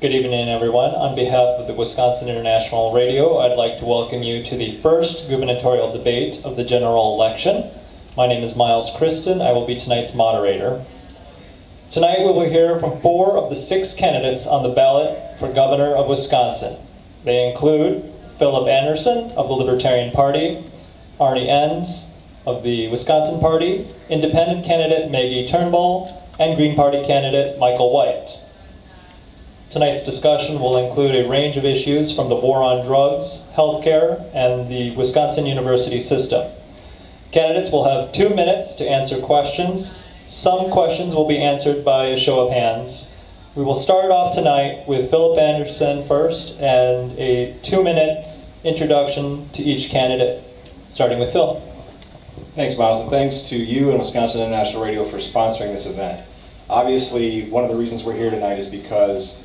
Good evening, everyone. On behalf of the Wisconsin International Radio, I'd like to welcome you to the first gubernatorial debate of the general election. My name is Miles Kristen. I will be tonight's moderator. Tonight we will hear from 4 of the 6 candidates on the ballot for governor of Wisconsin. They include Philip Anderson of the Libertarian Party, Arnie Enns of the Wisconsin Party, Independent candidate Maggie Turnbull, and Green Party candidate Michael White. Tonight's discussion will include a range of issues from the war on drugs, healthcare, and the Wisconsin university system. Candidates will have 2 minutes to answer questions. Some questions will be answered by a show of hands. We will start off tonight with Philip Anderson first and a 2-minute introduction to each candidate, starting with Phil. Thanks, Miles, and thanks to you and Wisconsin International Radio for sponsoring this event. Obviously, one of the reasons we're here tonight is because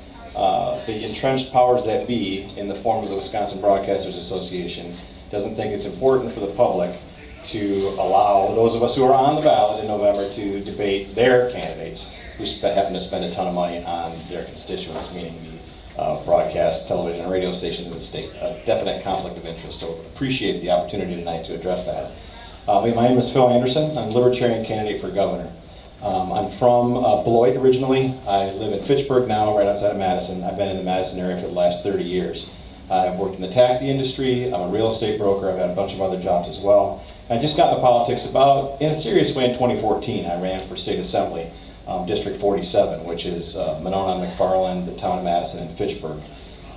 the entrenched powers that be, in the form of the Wisconsin Broadcasters Association, doesn't think it's important for the public to allow those of us who are on the ballot in November to debate their candidates who happen to spend a ton of money on their constituents, meaning the broadcast, television, and radio stations in the state. A definite conflict of interest, so appreciate the opportunity tonight to address that. My name is Phil Anderson. I'm a Libertarian candidate for governor. I'm from Beloit originally. I live in Fitchburg now, right outside of Madison. I've been in the Madison area for the last 30 years. I've worked in the taxi industry. I'm a real estate broker. I've had a bunch of other jobs as well. I just got into politics in a serious way in 2014. I ran for state assembly, District 47, which is Monona, McFarland, the town of Madison, and Fitchburg.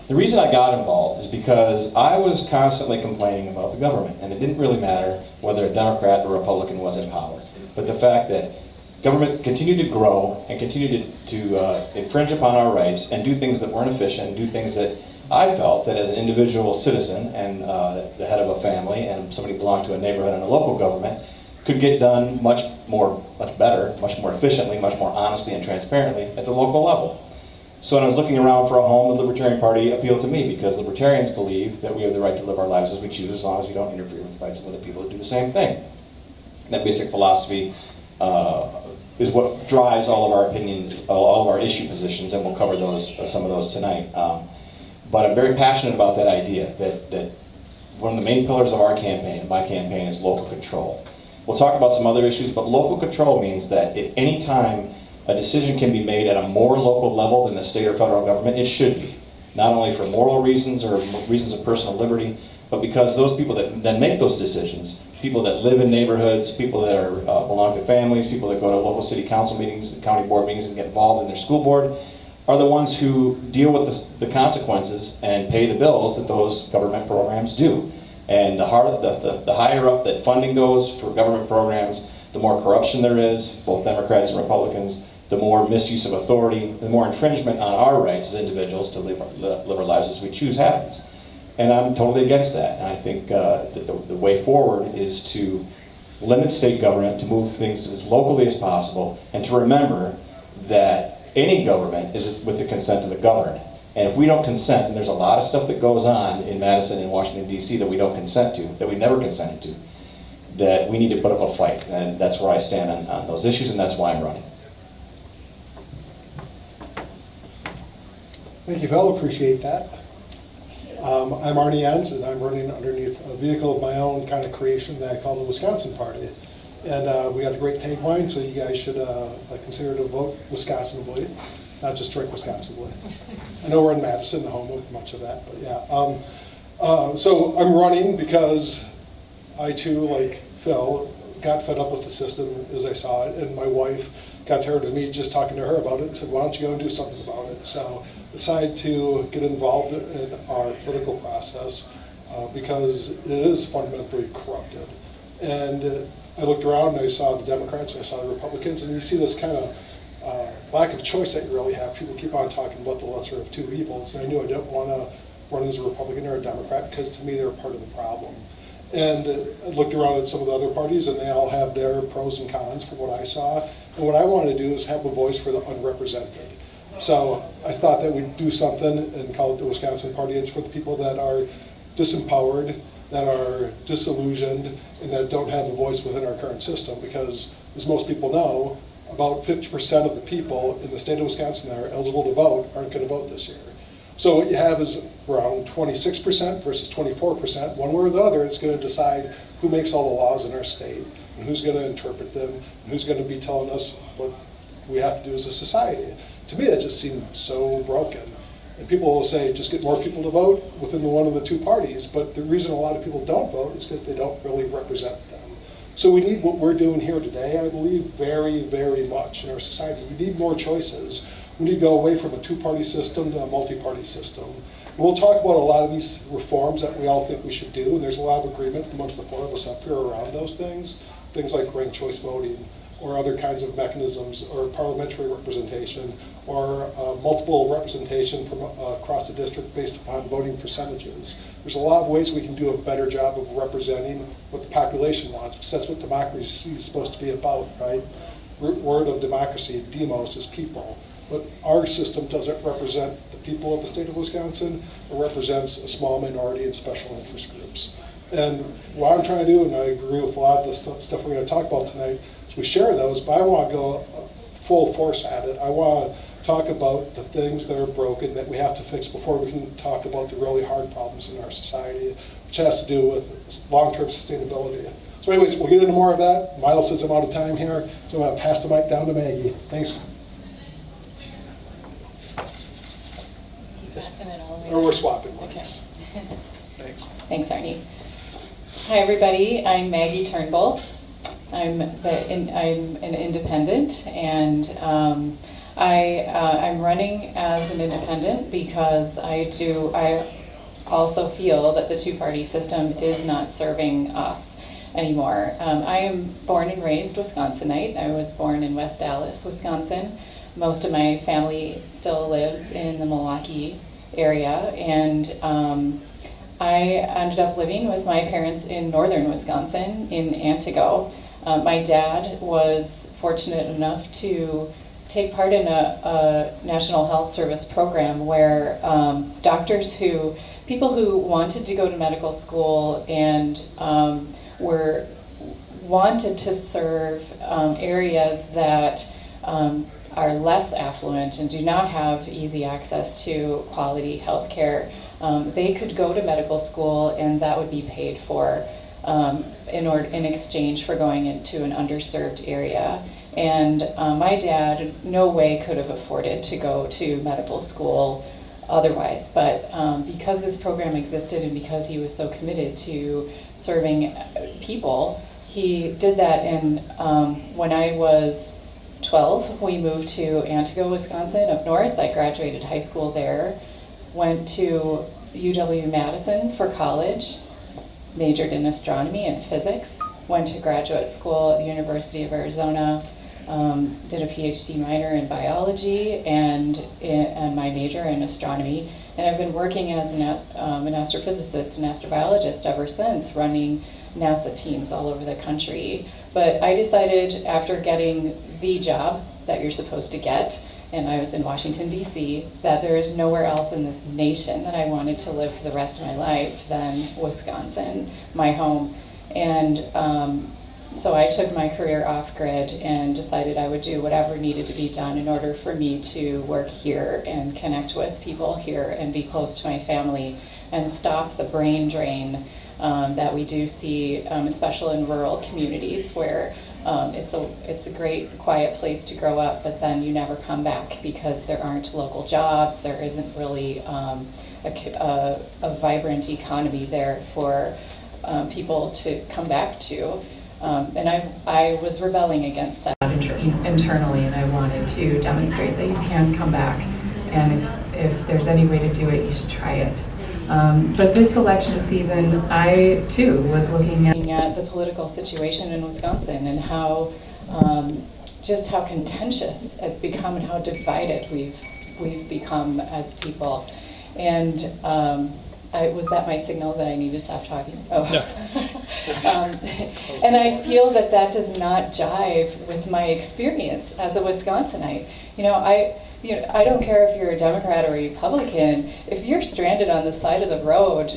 The reason I got involved is because I was constantly complaining about the government, and it didn't really matter whether a Democrat or Republican was in power. But the fact that government continued to grow and continued to infringe upon our rights and do things that weren't efficient, and do things that I felt that as an individual citizen and the head of a family and somebody who belonged to a neighborhood and a local government could get done much better, much more efficiently, much more honestly and transparently at the local level. So when I was looking around for a home, the Libertarian Party appealed to me because libertarians believe that we have the right to live our lives as we choose as long as we don't interfere with the rights of other people to do the same thing. That basic philosophy is what drives all of our opinions, all of our issue positions, and we'll cover some of those tonight. But I'm very passionate about that idea that one of the main pillars of our campaign, my campaign, is local control. We'll talk about some other issues, but local control means that at any time a decision can be made at a more local level than the state or federal government, it should be. Not only for moral reasons or reasons of personal liberty, but because those people that then make those decisions, people that live in neighborhoods, people that belong to families, people that go to local city council meetings and county board meetings and get involved in their school board, are the ones who deal with the consequences and pay the bills that those government programs do. And the higher up that funding goes for government programs, the more corruption there is, both Democrats and Republicans, the more misuse of authority, the more infringement on our rights as individuals to live our lives as we choose happens. And I'm totally against that. And I think that the way forward is to limit state government, to move things as locally as possible, and to remember that any government is with the consent of the governed. And if we don't consent, and there's a lot of stuff that goes on in Madison and Washington, D.C. that we don't consent to, that we never consented to, that we need to put up a fight. And that's where I stand on those issues, and that's why I'm running. Thank you, Phil. Appreciate that. I'm Arnie Enns, and I'm running underneath a vehicle of my own kind of creation that I call the Wisconsin Party. And we got a great tagline, so you guys should consider to vote Wisconsinably, not just drink Wisconsinably. I know we're in Madison, the home of much of that, but yeah. So I'm running because I too, like Phil, got fed up with the system as I saw it, and my wife got tired of me just talking to her about it and said, why don't you go and do something about it? So I decided to get involved in our political process because it is fundamentally corrupted. And I looked around and I saw the Democrats and I saw the Republicans, and you see this kind of lack of choice that you really have. People keep on talking about the lesser of two evils, and I knew I didn't want to run as a Republican or a Democrat because to me they're part of the problem. And I looked around at some of the other parties, and they all have their pros and cons from what I saw. And what I wanted to do is have a voice for the unrepresented. So I thought that we'd do something and call it the Wisconsin Party. It's for the people that are disempowered, that are disillusioned, and that don't have a voice within our current system. Because as most people know, about 50% of the people in the state of Wisconsin that are eligible to vote aren't going to vote this year. So what you have is around 26% versus 24%. One way or the other, it's going to decide who makes all the laws in our state, and who's going to interpret them, and who's going to be telling us what we have to do as a society. To me, that just seemed so broken. And people will say, just get more people to vote within one of the two parties, but the reason a lot of people don't vote is because they don't really represent them. So we need what we're doing here today, I believe, very, very much in our society. We need more choices. We need to go away from a two-party system to a multi-party system. And we'll talk about a lot of these reforms that we all think we should do, and there's a lot of agreement amongst the four of us up here around those things like ranked choice voting, or other kinds of mechanisms, or parliamentary representation, or multiple representation from across the district based upon voting percentages. There's a lot of ways we can do a better job of representing what the population wants, because that's what democracy is supposed to be about, right? Root word of democracy, demos, is people. But our system doesn't represent the people of the state of Wisconsin. It represents a small minority and special interest groups. And what I'm trying to do, and I agree with a lot of the stuff we're going to talk about tonight, is we share those, but I want to go full force at it. I want to talk about the things that are broken that we have to fix before we can talk about the really hard problems in our society, which has to do with long-term sustainability. So anyways, we'll get into more of that. Miles says I'm out of time here, so I'm going to pass the mic down to Maggie. Thanks. Or we're swapping mics. Okay. Thanks. Thanks, Arnie. Hi, everybody. I'm Maggie Turnbull. I'm an independent, and I'm running as an independent because I also feel that the two-party system is not serving us anymore. I am born and raised Wisconsinite. I was born in West Dallas, Wisconsin. Most of my family still lives in the Milwaukee area, and I ended up living with my parents in northern Wisconsin, in Antigo. My dad was fortunate enough to take part in a National Health Service program where people who wanted to go to medical school and wanted to serve areas that are less affluent and do not have easy access to quality health care, they could go to medical school, and that would be paid for in exchange for going into an underserved area. And my dad no way could have afforded to go to medical school otherwise, but because this program existed and because he was so committed to serving people, he did that. And when I was 12, we moved to Antigo, Wisconsin, up north. I graduated high school there, went to UW-Madison for college, majored in astronomy and physics, went to graduate school at the University of Arizona, did a PhD minor in biology and my major in astronomy. And I've been working as an astrophysicist and astrobiologist ever since, running NASA teams all over the country. But I decided, after getting the job that you're supposed to get, and I was in Washington, D.C., that there is nowhere else in this nation that I wanted to live for the rest of my life than Wisconsin, my home. And so I took my career off grid and decided I would do whatever needed to be done in order for me to work here and connect with people here and be close to my family and stop the brain drain that we do see, especially in rural communities where it's a great, quiet place to grow up, but then you never come back because there aren't local jobs. There isn't really a vibrant economy there for people to come back to. And I was rebelling against that internally, and I wanted to demonstrate that you can come back, and if there's any way to do it, you should try it. But this election season, I too was looking at the political situation in Wisconsin and how just how contentious it's become and how divided we've become as people. And was that my signal that I need to stop talking? Oh. No. And I feel that does not jive with my experience as a Wisconsinite. I don't care if you're a Democrat or a Republican, if you're stranded on the side of the road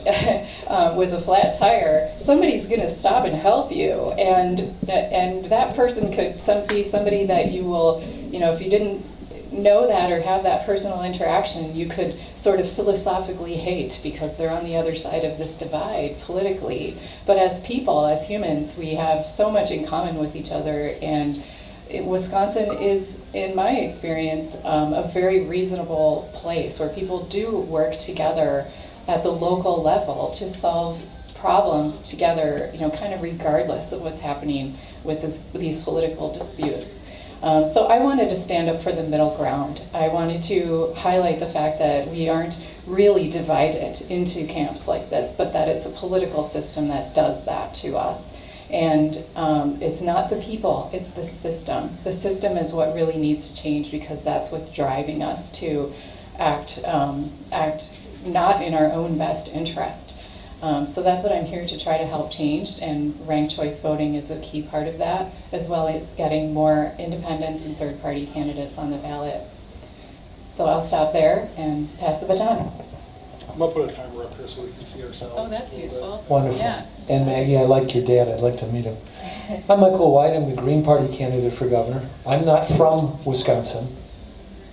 with a flat tire, somebody's going to stop and help you. And that person could be somebody that you will, if you didn't know that or have that personal interaction, you could sort of philosophically hate because they're on the other side of this divide politically. But as people, as humans, we have so much in common with each other, and Wisconsin is, in my experience, a very reasonable place where people do work together at the local level to solve problems together, kind of regardless of what's happening with these political disputes. So I wanted to stand up for the middle ground. I wanted to highlight the fact that we aren't really divided into camps like this, but that it's a political system that does that to us. And it's not the people, it's the system. The system is what really needs to change, because that's what's driving us to act not in our own best interest. So that's what I'm here to try to help change, and ranked choice voting is a key part of that, as well as getting more independents and third-party candidates on the ballot. So I'll stop there and pass the baton. I'm going to put a timer up here so we can see ourselves. Oh, that's useful. Wonderful. Yeah. And Maggie, I like your dad. I'd like to meet him. I'm Michael White. I'm the Green Party candidate for governor. I'm not from Wisconsin,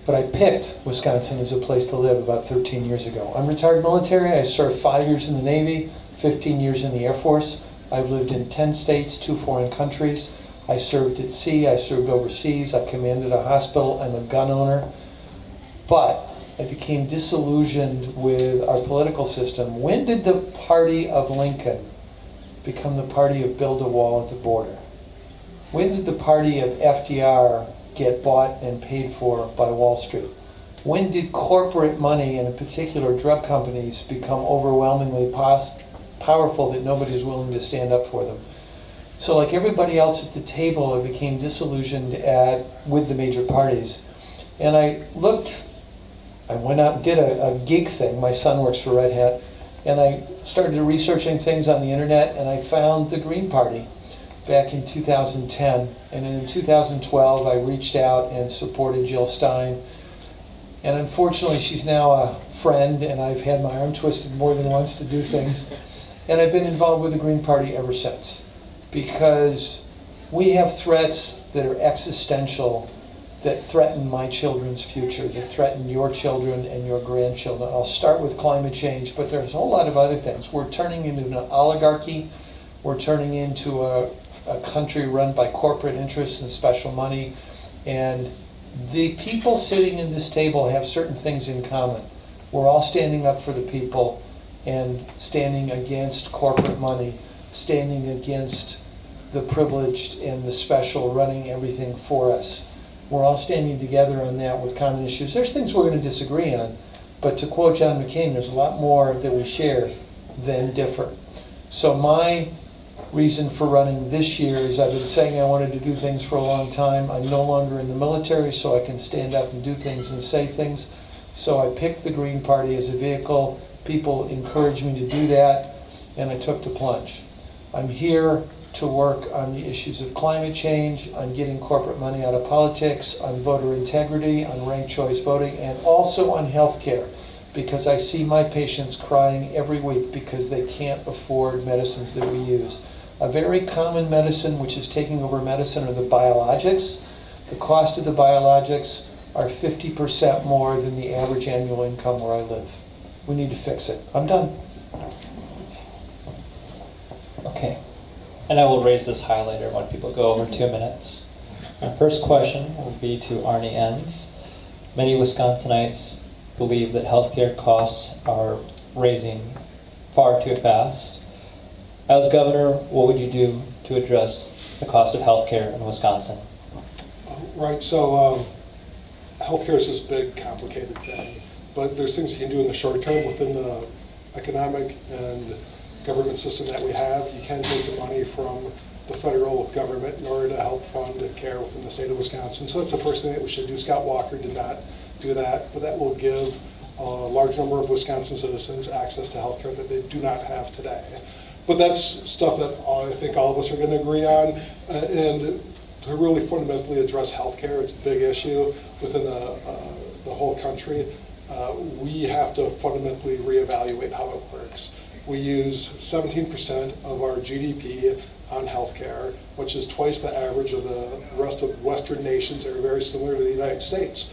but I picked Wisconsin as a place to live about 13 years ago. I'm retired military. I served 5 years in the Navy, 15 years in the Air Force. I've lived in 10 states, 2 foreign countries. I served at sea. I served overseas. I commanded a hospital. I'm a gun owner. But I became disillusioned with our political system. When did the party of Lincoln become the party of build a wall at the border? When did the party of FDR get bought and paid for by Wall Street? When did corporate money, and in particular drug companies, become overwhelmingly powerful that nobody is willing to stand up for them? So like everybody else at the table, I became disillusioned with the major parties. And I went out and did a geek thing. My son works for Red Hat. And I started researching things on the internet, and I found the Green Party back in 2010. And in 2012, I reached out and supported Jill Stein. And unfortunately, she's now a friend, and I've had my arm twisted more than once to do things. And I've been involved with the Green Party ever since, because we have threats that are existential, that threaten my children's future, that threaten your children and your grandchildren. I'll start with climate change, but there's a whole lot of other things. We're turning into an oligarchy. We're turning into a country run by corporate interests and special money. And the people sitting in this table have certain things in common. We're all standing up for the people and standing against corporate money, standing against the privileged and the special running everything for us. We're all standing together on that with common issues. There's things we're going to disagree on, but to quote John McCain, there's a lot more that we share than differ. So my reason for running this year is I've been saying I wanted to do things for a long time. I'm no longer in the military, so I can stand up and do things and say things. So I picked the Green Party as a vehicle. People encouraged me to do that, and I took the plunge. I'm here to work on the issues of climate change, on getting corporate money out of politics, on voter integrity, on ranked choice voting, and also on health care, because I see my patients crying every week because they can't afford medicines that we use. A very common medicine which is taking over medicine are the biologics. The cost of the biologics are 50% more than the average annual income where I live. We need to fix it. I'm done. Okay. And I will raise this highlighter when people go over 2 minutes. My first question will be to Arnie Enns. Many Wisconsinites believe that healthcare costs are raising far too fast. As governor, what would you do to address the cost of healthcare in Wisconsin? Right, so healthcare is this big, complicated thing, but there's things you can do in the short term within the economic and government system that we have. You can take the money from the federal government in order to help fund care within the state of Wisconsin. So that's the first thing that we should do. Scott Walker did not do that, but that will give a large number of Wisconsin citizens access to health care that they do not have today. But that's stuff that I think all of us are going to agree on. And to really fundamentally address health care, it's a big issue within the the whole country, we have to fundamentally reevaluate how it works. We use 17% of our GDP on healthcare, which is twice the average of the rest of Western nations that are very similar to the United States.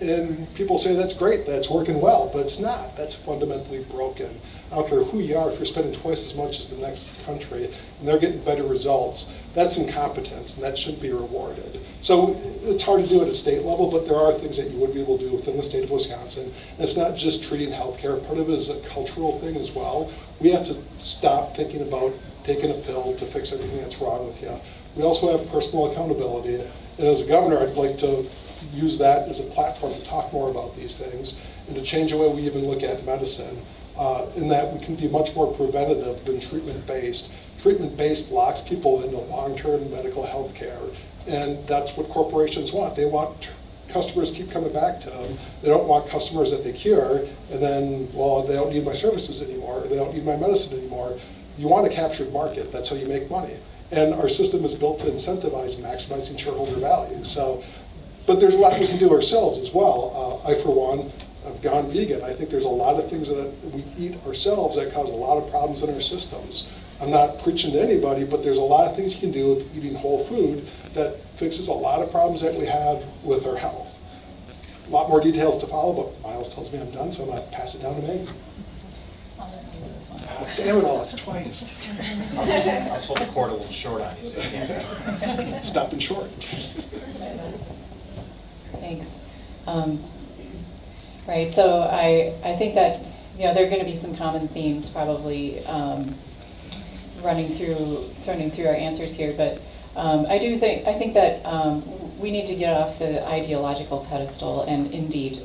And people say that's great, that's working well, but it's not. That's fundamentally broken. I don't care who you are, if you're spending twice as much as the next country and they're getting better results, that's incompetence and that shouldn't be rewarded. So it's hard to do at a state level, but there are things that you would be able to do within the state of Wisconsin. And it's not just treating healthcare, part of it is a cultural thing as well. We have to stop thinking about taking a pill to fix everything that's wrong with you. We also have personal accountability. And as a governor, I'd like to use that as a platform to talk more about these things and to change the way we even look at medicine, in that we can be much more preventative than treatment-based. Treatment-based locks people into long-term medical health care, and that's what corporations want. They want customers to keep coming back to them. They don't want customers that they cure, and then, well, they don't need my services anymore, or they don't need my medicine anymore. You want a captured market. That's how you make money. And our system is built to incentivize maximizing shareholder value. So, but there's a lot we can do ourselves as well. I, for one, have gone vegan. I think there's a lot of things that we eat ourselves that cause a lot of problems in our systems. I'm not preaching to anybody, but there's a lot of things you can do with eating whole food that fixes a lot of problems that we have with our health. A lot more details to follow, but Miles tells me I'm done, so I'm going to pass it down to Megan. I'll just use this one. Damn it all, it's twice. I'll just hold the cord a little short on you so you can't. Stopped in short. Thanks. Right, so I think that, there are going to be some common themes probably running through our answers here, but I think that we need to get off the ideological pedestal and indeed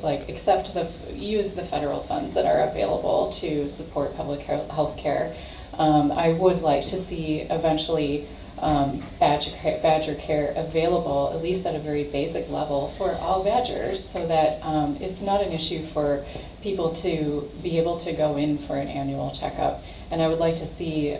use the federal funds that are available to support public health care. I would like to see eventually Badger care available, at least at a very basic level, for all Badgers, so that it's not an issue for people to be able to go in for an annual checkup. And I would like to see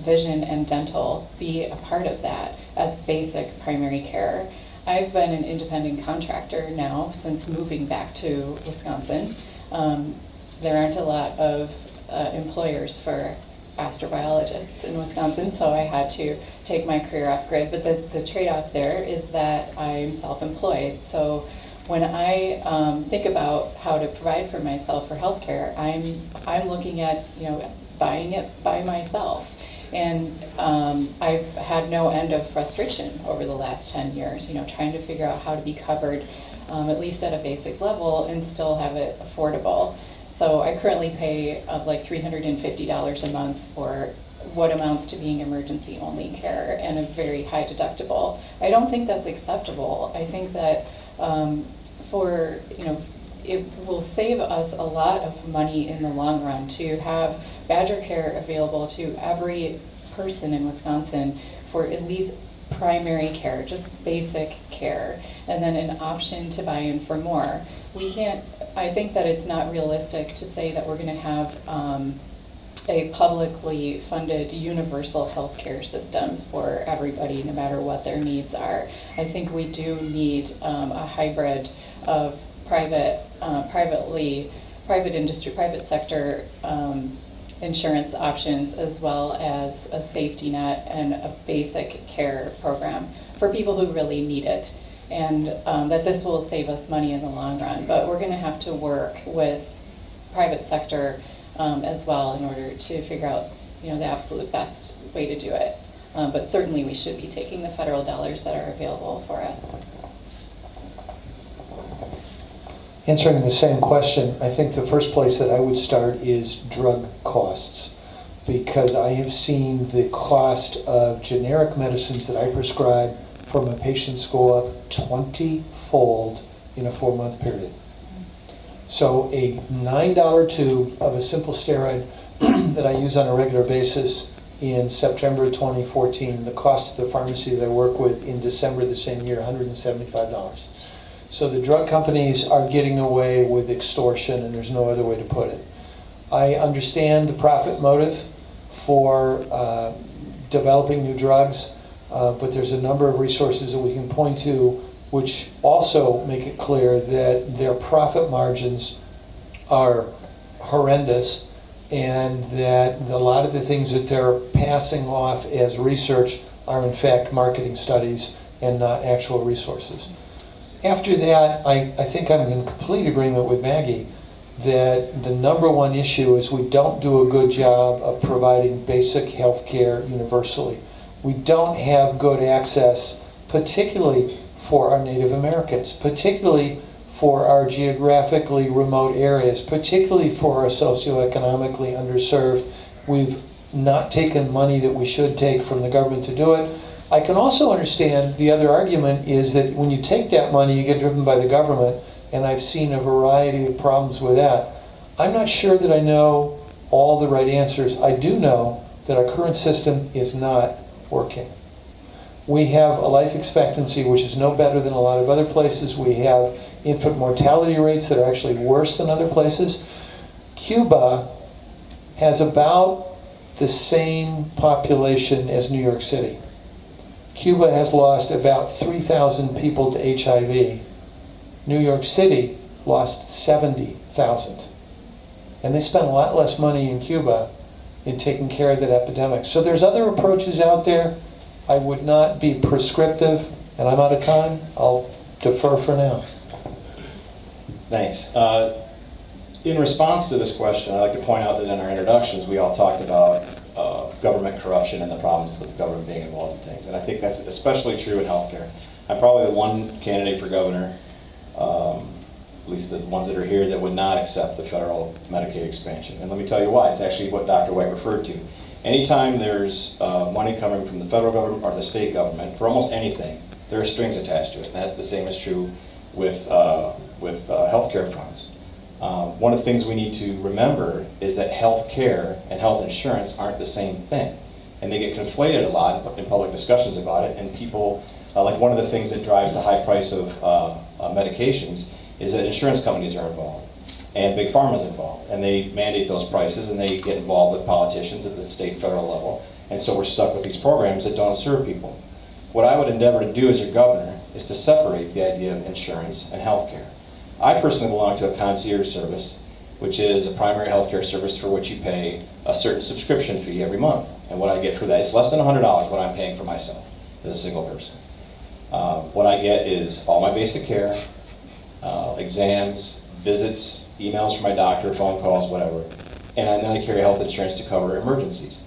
vision and dental be a part of that as basic primary care. I've been an independent contractor now since moving back to Wisconsin. There aren't a lot of employers for astrobiologists in Wisconsin, so I had to take my career off grid. But the trade-off there is that I'm self-employed. So when I think about how to provide for myself for healthcare, I'm looking at buying it by myself. And I've had no end of frustration over the last 10 years, trying to figure out how to be covered at least at a basic level and still have it affordable. So I currently pay like $350 a month for what amounts to being emergency only care and a very high deductible. I don't think that's acceptable. I think that it will save us a lot of money in the long run to have Badger care available to every person in Wisconsin for at least primary care, just basic care, and then an option to buy in for more. I think that it's not realistic to say that we're going to have a publicly funded universal health care system for everybody, no matter what their needs are. I think we do need a hybrid of private industry, private sector insurance options, as well as a safety net and a basic care program for people who really need it. And that this will save us money in the long run. But we're going to have to work with private sector as well in order to figure out the absolute best way to do it. But certainly we should be taking the federal dollars that are available for us. Answering the same question, I think the first place that I would start is drug costs, because I have seen the cost of generic medicines that I prescribe for my patients go up 20-fold in a 4-month period. So a $9 tube of a simple steroid that I use on a regular basis in September 2014, the cost to the pharmacy that I work with in December the same year, $175. So the drug companies are getting away with extortion, and there's no other way to put it. I understand the profit motive for developing new drugs, but there's a number of resources that we can point to which also make it clear that their profit margins are horrendous, and that a lot of the things that they're passing off as research are in fact marketing studies and not actual resources. After that, I think I'm in complete agreement with Maggie that the number one issue is we don't do a good job of providing basic health care universally. We don't have good access, particularly for our Native Americans, particularly for our geographically remote areas, particularly for our socioeconomically underserved. We've not taken money that we should take from the government to do it. I can also understand the other argument is that when you take that money, you get driven by the government, and I've seen a variety of problems with that. I'm not sure that I know all the right answers. I do know that our current system is not working. We have a life expectancy which is no better than a lot of other places. We have infant mortality rates that are actually worse than other places. Cuba has about the same population as New York City. Cuba has lost about 3,000 people to HIV. New York City lost 70,000. And they spent a lot less money in Cuba in taking care of that epidemic. So there's other approaches out there. I would not be prescriptive, and I'm out of time. I'll defer for now. Thanks. In response to this question, I'd like to point out that in our introductions, we all talked about government corruption and the problems with the government being involved in things. And I think that's especially true in healthcare. I'm probably the one candidate for governor, at least the ones that are here, that would not accept the federal Medicaid expansion. And let me tell you why. It's actually what Dr. White referred to. Anytime there's money coming from the federal government or the state government for almost anything, there are strings attached to it. And that the same is true with healthcare funds. One of the things we need to remember is that health care and health insurance aren't the same thing. And they get conflated a lot in public discussions about it, and people, like one of the things that drives the high price of medications is that insurance companies are involved, and Big Pharma's involved, and they mandate those prices, and they get involved with politicians at the state and federal level, and so we're stuck with these programs that don't serve people. What I would endeavor to do as your governor is to separate the idea of insurance and health care. I personally belong to a concierge service, which is a primary health care service for which you pay a certain subscription fee every month. And what I get for that, it's less than $100 what I'm paying for myself as a single person. What I get is all my basic care, exams, visits, emails from my doctor, phone calls, whatever. And then I carry health insurance to cover emergencies.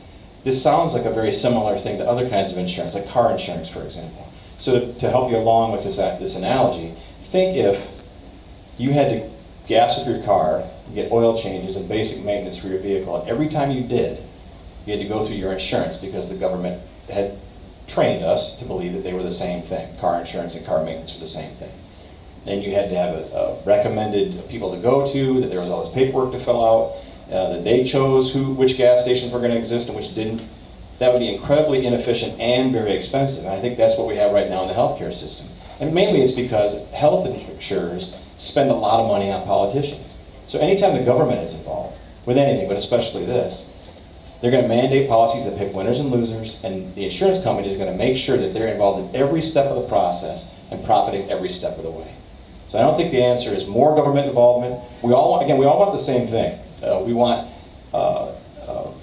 This sounds like a very similar thing to other kinds of insurance, like car insurance, for example. So to help you along with this analogy, think if you had to gas up your car, get oil changes and basic maintenance for your vehicle, and every time you did, you had to go through your insurance because the government had trained us to believe that they were the same thing. Car insurance and car maintenance were the same thing. Then you had to have a recommended people to go to, that there was all this paperwork to fill out, that they chose which gas stations were going to exist and which didn't. That would be incredibly inefficient and very expensive. And I think that's what we have right now in the healthcare system. And mainly it's because health insurers spend a lot of money on politicians. So anytime the government is involved with anything, but especially this, they're going to mandate policies that pick winners and losers, and the insurance companies are going to make sure that they're involved in every step of the process and profiting every step of the way. So I don't think the answer is more government involvement. We all want the same thing. We want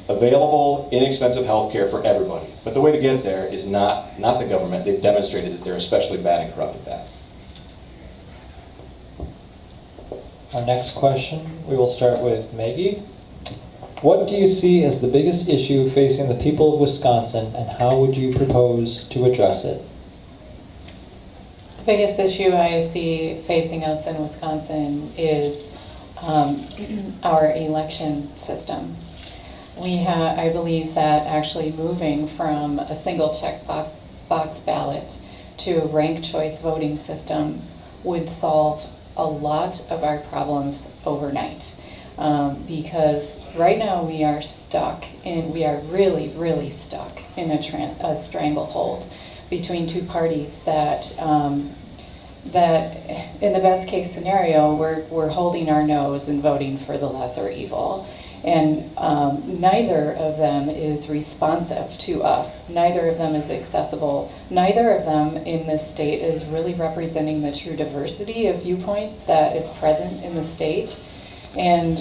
available, inexpensive health care for everybody. But the way to get there is not the government. They've demonstrated that they're especially bad and corrupt at that. Our next question, we will start with Maggie. What do you see as the biggest issue facing the people of Wisconsin, and how would you propose to address it? The biggest issue I see facing us in Wisconsin is our election system. I believe that actually moving from a single check box ballot to a ranked choice voting system would solve a lot of our problems overnight. Because right now we are really, really stuck in a stranglehold between two parties that in the best case scenario, we're holding our nose and voting for the lesser evil. And neither of them is responsive to us. Neither of them is accessible. Neither of them in this state is really representing the true diversity of viewpoints that is present in the state. And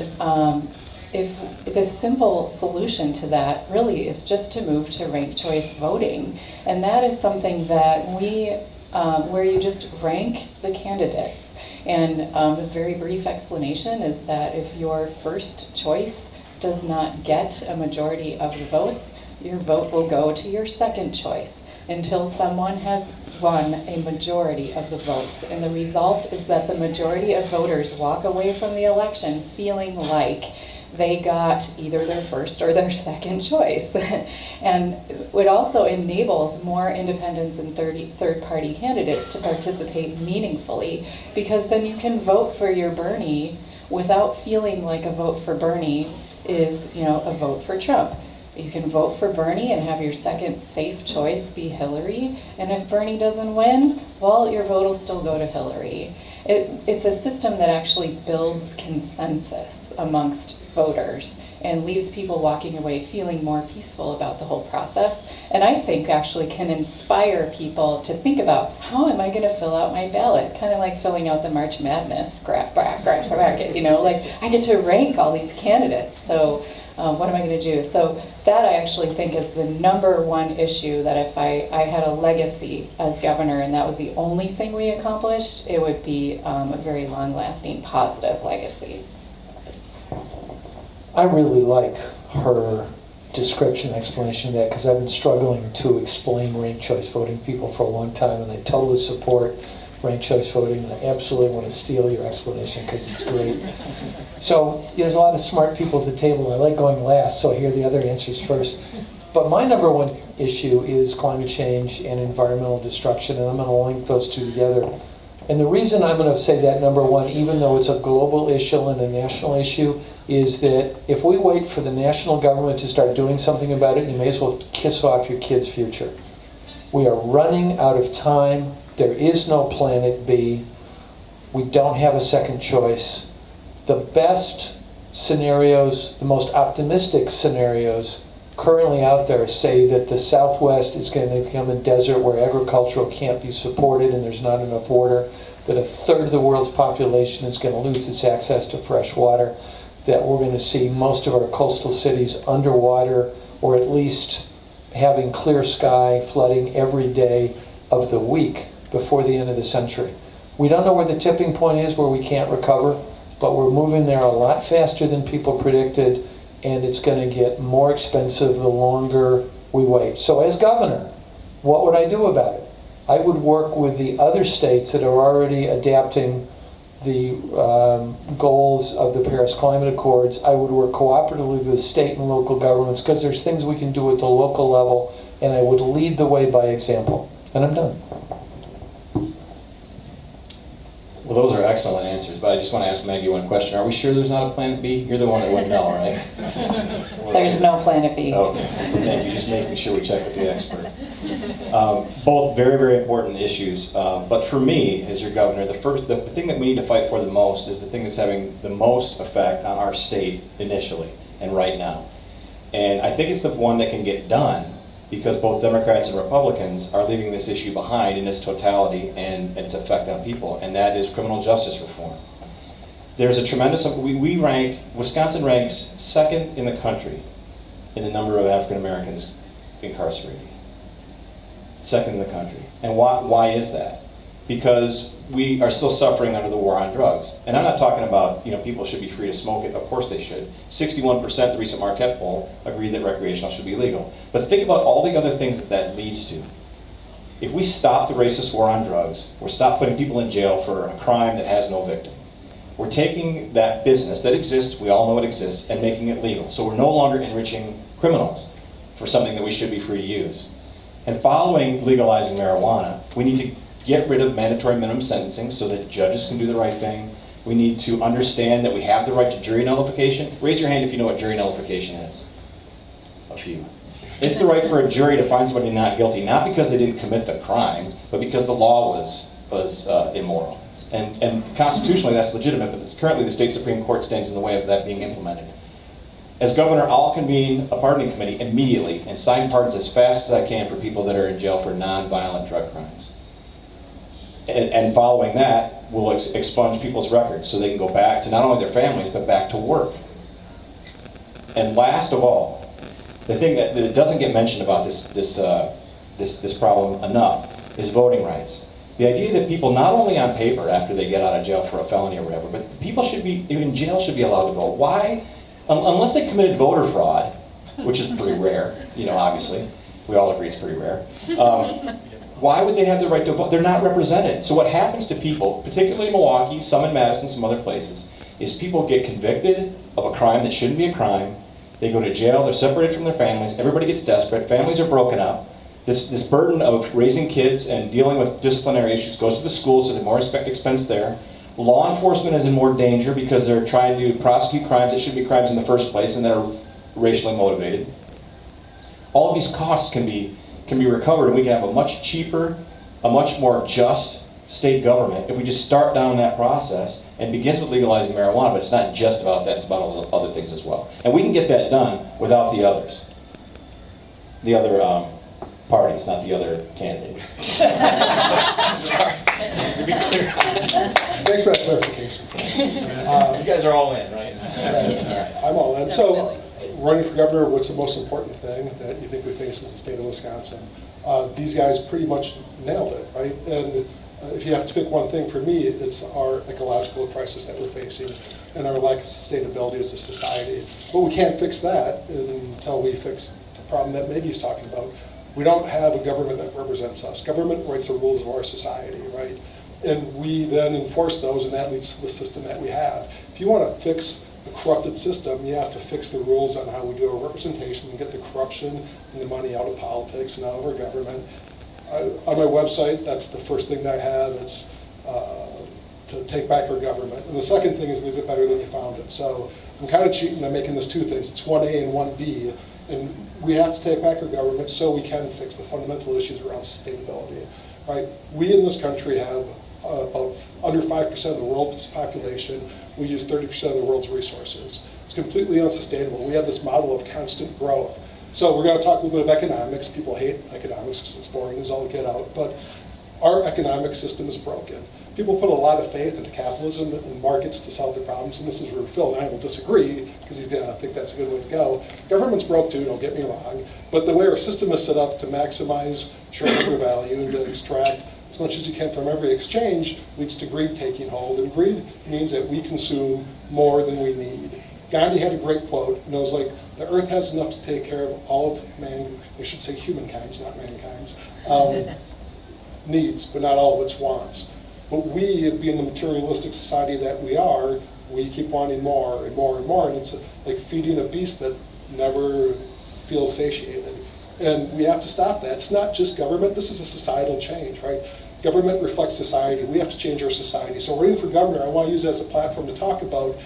if the simple solution to that really is just to move to ranked choice voting. And that is something that where you just rank the candidates. And a very brief explanation is that if your first choice does not get a majority of the votes, your vote will go to your second choice until someone has won a majority of the votes. And the result is that the majority of voters walk away from the election feeling like they got either their first or their second choice. And it also enables more independents and third-party candidates to participate meaningfully, because then you can vote for your Bernie without feeling like a vote for Bernie is, a vote for Trump. You can vote for Bernie and have your second safe choice be Hillary, and if Bernie doesn't win, well, your vote will still go to Hillary. It's a system that actually builds consensus amongst voters and leaves people walking away feeling more peaceful about the whole process. And I think actually can inspire people to think about, how am I going to fill out my ballot? Kind of like filling out the March Madness bracket, like I get to rank all these candidates. So what am I going to do? So that I actually think is the number one issue, that if I had a legacy as governor and that was the only thing we accomplished, it would be a very long-lasting positive legacy. I really like her description, explanation of that, because I've been struggling to explain ranked choice voting to people for a long time, and I totally support ranked choice voting, and I absolutely want to steal your explanation because it's great. So there's a lot of smart people at the table. I like going last, so I hear the other answers first. But my number one issue is climate change and environmental destruction, and I'm going to link those two together. And the reason I'm going to say that number one, even though it's a global issue and a national issue, is that if we wait for the national government to start doing something about it, you may as well kiss off your kids' future. We are running out of time. There is no planet B. We don't have a second choice. The best scenarios, the most optimistic scenarios currently out there say that the Southwest is going to become a desert where agricultural can't be supported and there's not enough water, that a third of the world's population is going to lose its access to fresh water, that we're going to see most of our coastal cities underwater, or at least having clear sky, flooding every day of the week before the end of the century. We don't know where the tipping point is where we can't recover, but we're moving there a lot faster than people predicted, and it's going to get more expensive the longer we wait. So as governor, what would I do about it? I would work with the other states that are already adapting the goals of the Paris Climate Accords. I would work cooperatively with state and local governments, because there's things we can do at the local level, and I would lead the way by example. And I'm done. Well, those are excellent answers, but I just want to ask Maggie one question. Are we sure there's not a planet B? You're the one that wouldn't know, right? There's no planet B. Okay, thank you. Just making sure we check with the expert. Both very, very important issues, but for me, as your governor, the thing that we need to fight for the most is the thing that's having the most effect on our state initially and right now. And I think it's the one that can get done, because both Democrats and Republicans are leaving this issue behind in its totality and its effect on people, and that is criminal justice reform. There's a tremendous, Wisconsin ranks second in the country in the number of African Americans incarcerated. Second in the country. And why is that? Because we are still suffering under the war on drugs. And I'm not talking about, people should be free to smoke it. Of course they should. 61%, the recent Marquette poll, agree that recreational should be legal. But think about all the other things that leads to. If we stop the racist war on drugs, we're stop putting people in jail for a crime that has no victim. We're taking that business that exists, we all know it exists, and making it legal. So we're no longer enriching criminals for something that we should be free to use. And following legalizing marijuana, we need to get rid of mandatory minimum sentencing so that judges can do the right thing. We need to understand that we have the right to jury nullification. Raise your hand if you know what jury nullification is. A few. It's the right for a jury to find somebody not guilty, not because they didn't commit the crime, but because the law was immoral. And constitutionally that's legitimate, but currently the state Supreme Court stands in the way of that being implemented. As governor, I'll convene a pardoning committee immediately and sign pardons as fast as I can for people that are in jail for non-violent drug crimes. And following that, we'll expunge people's records so they can go back to not only their families, but back to work. And last of all, the thing that doesn't get mentioned about this problem enough is voting rights. The idea that people, not only on paper after they get out of jail for a felony or whatever, but people should be, even in jail, should be allowed to vote. Why? Unless they committed voter fraud, which is pretty rare, obviously. We all agree it's pretty rare. Why would they have the right to vote? They're not represented. So what happens to people, particularly in Milwaukee, some in Madison, some other places, is people get convicted of a crime that shouldn't be a crime. They go to jail, they're separated from their families, everybody gets desperate, families are broken up. This burden of raising kids and dealing with disciplinary issues goes to the schools, so there's more expense there. Law enforcement is in more danger because they're trying to prosecute crimes that shouldn't be crimes in the first place and that are racially motivated. All of these costs can be recovered, and we can have a much cheaper, a much more just state government if we just start down that process. And begins with legalizing marijuana, but it's not just about that, it's about all the other things as well. And we can get that done without the others. The other parties, not the other candidates. Sorry, to be clear. Thanks for that clarification. You guys are all in, right? I'm all in. So, running for governor, what's the most important thing that you think we face as the state of Wisconsin? These guys pretty much nailed it, right? And if you have to pick one thing for me, it's our ecological crisis that we're facing and our lack of sustainability as a society. But we can't fix that until we fix the problem that Maggie's talking about. We don't have a government that represents us. Government writes the rules of our society, right? And we then enforce those, and that leads to the system that we have. If you want to fix a corrupted system, you have to fix the rules on how we do our representation and get the corruption and the money out of politics and out of our government. On my website, that's the first thing that I have. It's to take back our government. And the second thing is leave it better than you found it. So I'm kind of cheating. I'm making this two things. It's 1A and 1B. And we have to take back our government so we can fix the fundamental issues around sustainability. Right? We in this country have about under 5% of the world's population. We use 30% of the world's resources. It's completely unsustainable. We have this model of constant growth. So we're going to talk a little bit of economics. People hate economics because it's boring as all get out. But our economic system is broken. People put a lot of faith into capitalism and markets to solve their problems. And this is where Phil and I will disagree because he's going to think that's a good way to go. Government's broke too, don't get me wrong. But the way our system is set up to maximize shareholder value and to extract as much as you can from every exchange leads to greed taking hold. And greed means that we consume more than we need. Gandhi had a great quote, and it was like, the earth has enough to take care of all of man, I should say humankind's, not mankind's, needs, but not all of its wants. But we, being the materialistic society that we are, we keep wanting more and more and more, and it's like feeding a beast that never feels satiated. And we have to stop that. It's not just government, this is a societal change, right? Government reflects society. We have to change our society. So running for governor, I want to use as a platform to talk about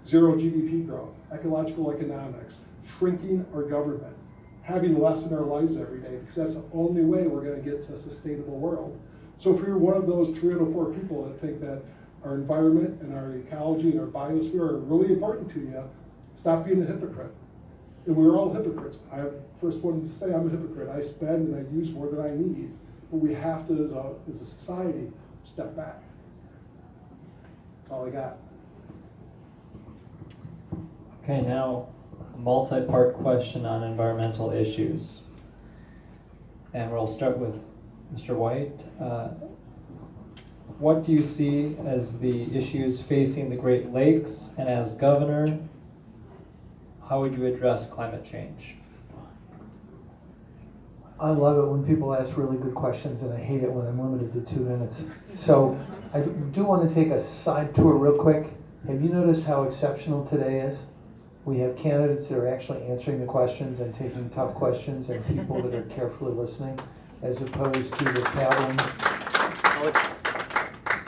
zero GDP growth, ecological economics, shrinking our government, having less in our lives every day, because that's the only way we're going to get to a sustainable world. So if you're one of those 3 out of 4 people that think that our environment and our ecology and our biosphere are really important to you, stop being a hypocrite. And we're all hypocrites. I'm the first one to say I'm a hypocrite. I spend and I use more than I need. But we have to, as a society, step back. That's all I got. Okay, now a multi-part question on environmental issues. And we'll start with Mr. White. What do you see as the issues facing the Great Lakes? And as governor, how would you address climate change? I love it when people ask really good questions, and I hate it when I'm limited to 2 minutes. So I do want to take a side tour real quick. Have you noticed how exceptional today is? We have candidates that are actually answering the questions and taking tough questions, and people that are carefully listening, as opposed to the paddling.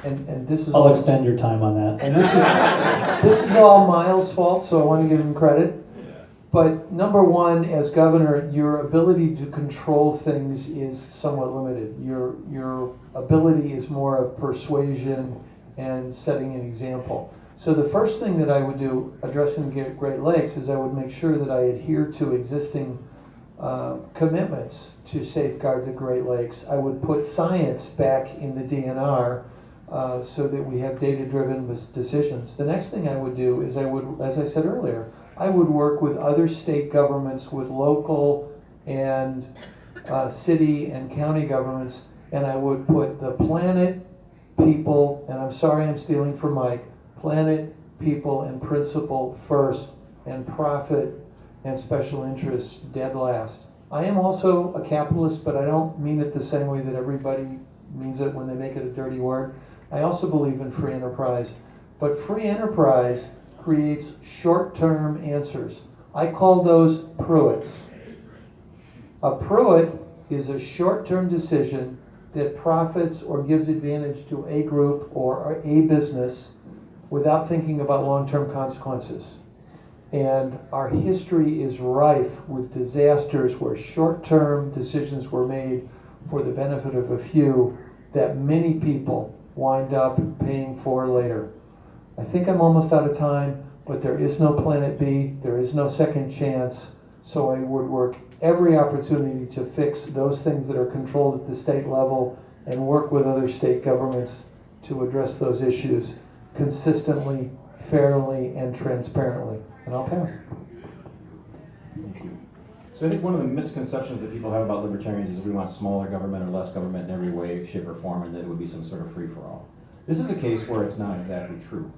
And this is I'll extend your time on that. And this is all Miles' fault, so I want to give him credit. But number one, as governor, your ability to control things is somewhat limited. Your ability is more of persuasion and setting an example. So the first thing that I would do addressing the Great Lakes is I would make sure that I adhere to existing commitments to safeguard the Great Lakes. I would put science back in the DNR so that we have data-driven decisions. The next thing I would do is I would, as I said earlier, I would work with other state governments, with local and city and county governments, and I would put the planet, people, and I'm sorry I'm stealing from Mike, planet, people, and principle first, and profit and special interests dead last. I am also a capitalist, but I don't mean it the same way that everybody means it when they make it a dirty word. I also believe in free enterprise, but free enterprise creates short-term answers. I call those Pruitts. A Pruitt is a short-term decision that profits or gives advantage to a group or a business without thinking about long-term consequences. And our history is rife with disasters where short-term decisions were made for the benefit of a few that many people wind up paying for later. I think I'm almost out of time, but there is no planet B, there is no second chance, so I would work every opportunity to fix those things that are controlled at the state level and work with other state governments to address those issues consistently, fairly, and transparently. And I'll pass. Thank you. So I think one of the misconceptions that people have about libertarians is we want smaller government or less government in every way, shape, or form, and that it would be some sort of free-for-all. This is a case where it's not exactly true.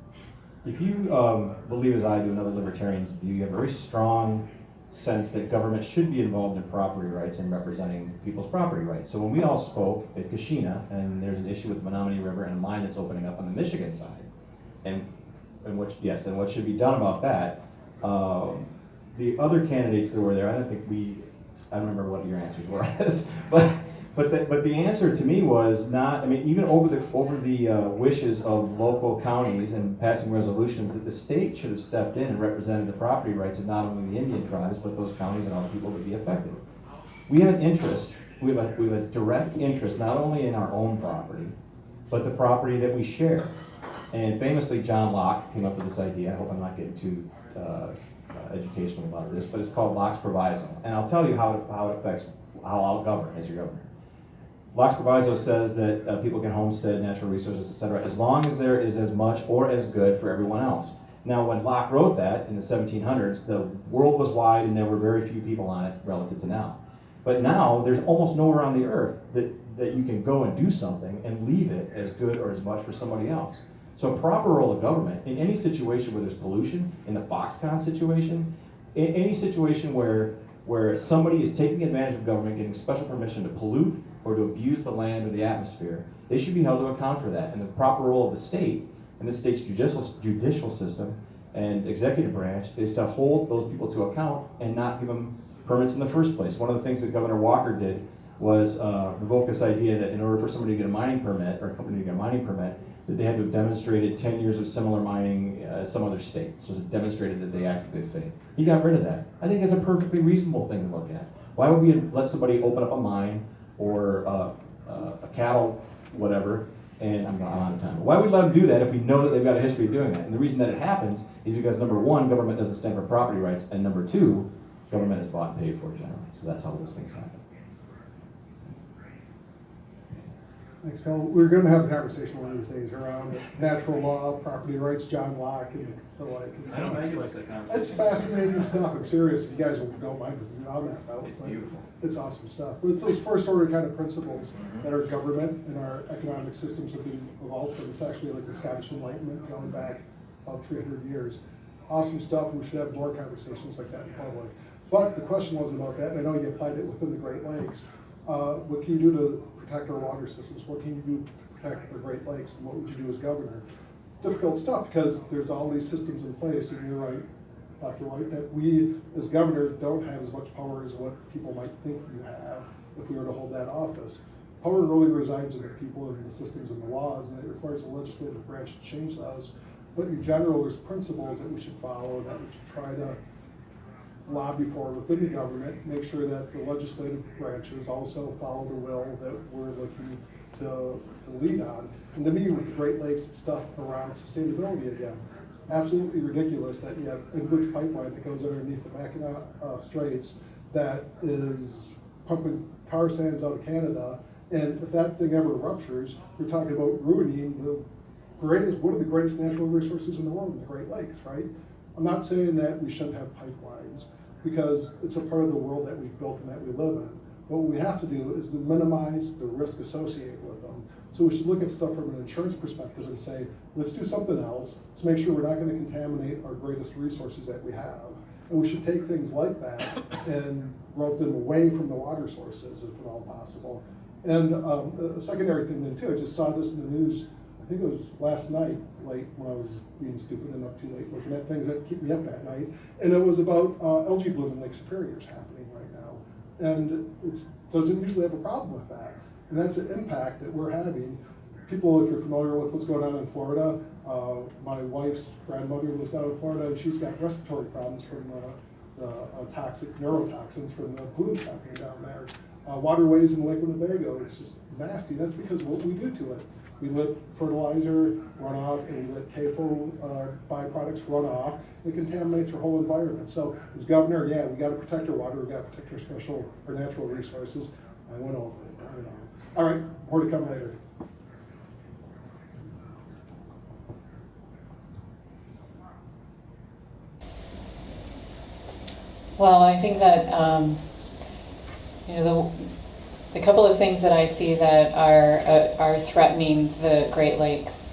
If you believe, as I do, and other libertarians do, you have a very strong sense that government should be involved in property rights and representing people's property rights. So when we all spoke at Kashina, and there's an issue with the Menominee River and a mine that's opening up on the Michigan side, and what should be done about that, the other candidates that were there, I don't remember what your answers were, but the answer to me was not, I mean, even over the wishes of local counties and passing resolutions, that the state should have stepped in and represented the property rights of not only the Indian tribes, but those counties and all the people that would be affected. We have an interest, we have a direct interest, not only in our own property, but the property that we share. And famously, John Locke came up with this idea. I hope I'm not getting too educational about this, but it's called Locke's Proviso. And I'll tell you how it affects how I'll govern as your governor. Locke's Proviso says that people can homestead natural resources, etc., as long as there is as much or as good for everyone else. Now, when Locke wrote that in the 1700s, the world was wide and there were very few people on it relative to now. But now, there's almost nowhere on the earth that you can go and do something and leave it as good or as much for somebody else. So a proper role of government, in any situation where there's pollution, in the Foxconn situation, in any situation where somebody is taking advantage of government, getting special permission to pollute or to abuse the land or the atmosphere, they should be held to account for that. And the proper role of the state, and the state's judicial system and executive branch, is to hold those people to account and not give them permits in the first place. One of the things that Governor Walker did was revoke this idea that in order for somebody to get a mining permit, or a company to get a mining permit, that they had to have demonstrated 10 years of similar mining as some other state. So it demonstrated that they acted in good faith. He got rid of that. I think it's a perfectly reasonable thing to look at. Why would we let somebody open up a mine or a cattle, whatever, and I'm out of time. Why would we let them do that if we know that they've got a history of doing that? And the reason that it happens is because, number one, government doesn't stand for property rights, and number two, government is bought and paid for generally. So that's how those things happen. Thanks, Phil. We're going to have a conversation one of these days around natural law, property rights, John Locke, and the like. I don't think like that conversation. It's fascinating stuff. I'm serious. If you guys don't mind moving on that route. It's beautiful. It's awesome stuff. But it's those first order kind of principles that our government and our economic systems have been evolved from. It's actually like the Scottish Enlightenment going back about 300 years. Awesome stuff. We should have more conversations like that in public. But the question wasn't about that. And I know you applied it within the Great Lakes. What can you do to protect our water systems? What can you do to protect the Great Lakes? And what would you do as governor? It's difficult stuff because there's all these systems in place, and you're right, Dr. White, that we as governors don't have as much power as what people might think you have if we were to hold that office. Power really resides in the people and the systems and the laws, and it requires the legislative branch to change those. But in general, there's principles that we should follow, that we should try to lobby for within the government, make sure that the legislative branches also follow the will that we're looking to lead on. And to me, with the Great Lakes, it's stuff around sustainability again. It's absolutely ridiculous that you have Enbridge pipeline that goes underneath the Mackinac Straits that is pumping tar sands out of Canada, and if that thing ever ruptures, you're talking about ruining one of the greatest natural resources in the world, the Great Lakes, right? I'm not saying that we shouldn't have pipelines, because it's a part of the world that we've built and that we live in. But what we have to do is to minimize the risk associated with them. So we should look at stuff from an insurance perspective and say, let's do something else. Let's make sure we're not going to contaminate our greatest resources that we have. And we should take things like that and route them away from the water sources if at all possible. And a secondary thing then too, I just saw this in the news, I think it was last night, late when I was being stupid and up too late looking at things that keep me up at night. And it was about algae bloom in Lake Superior is happening right now. And it doesn't usually have a problem with that. And that's an impact that we're having. People, if you're familiar with what's going on in Florida, my wife's grandmother lives down in Florida, and she's got respiratory problems from the toxic neurotoxins from the pollutant happening down there. Waterways in Lake Winnebago, it's just nasty. That's because of what we do to it. We let fertilizer run off, and we let CAFO byproducts run off. It contaminates our whole environment. So as governor, yeah, we got to protect our water. We got to protect our natural resources. I went over it. All right, more to come later. Well, I think that the couple of things that I see that are threatening the Great Lakes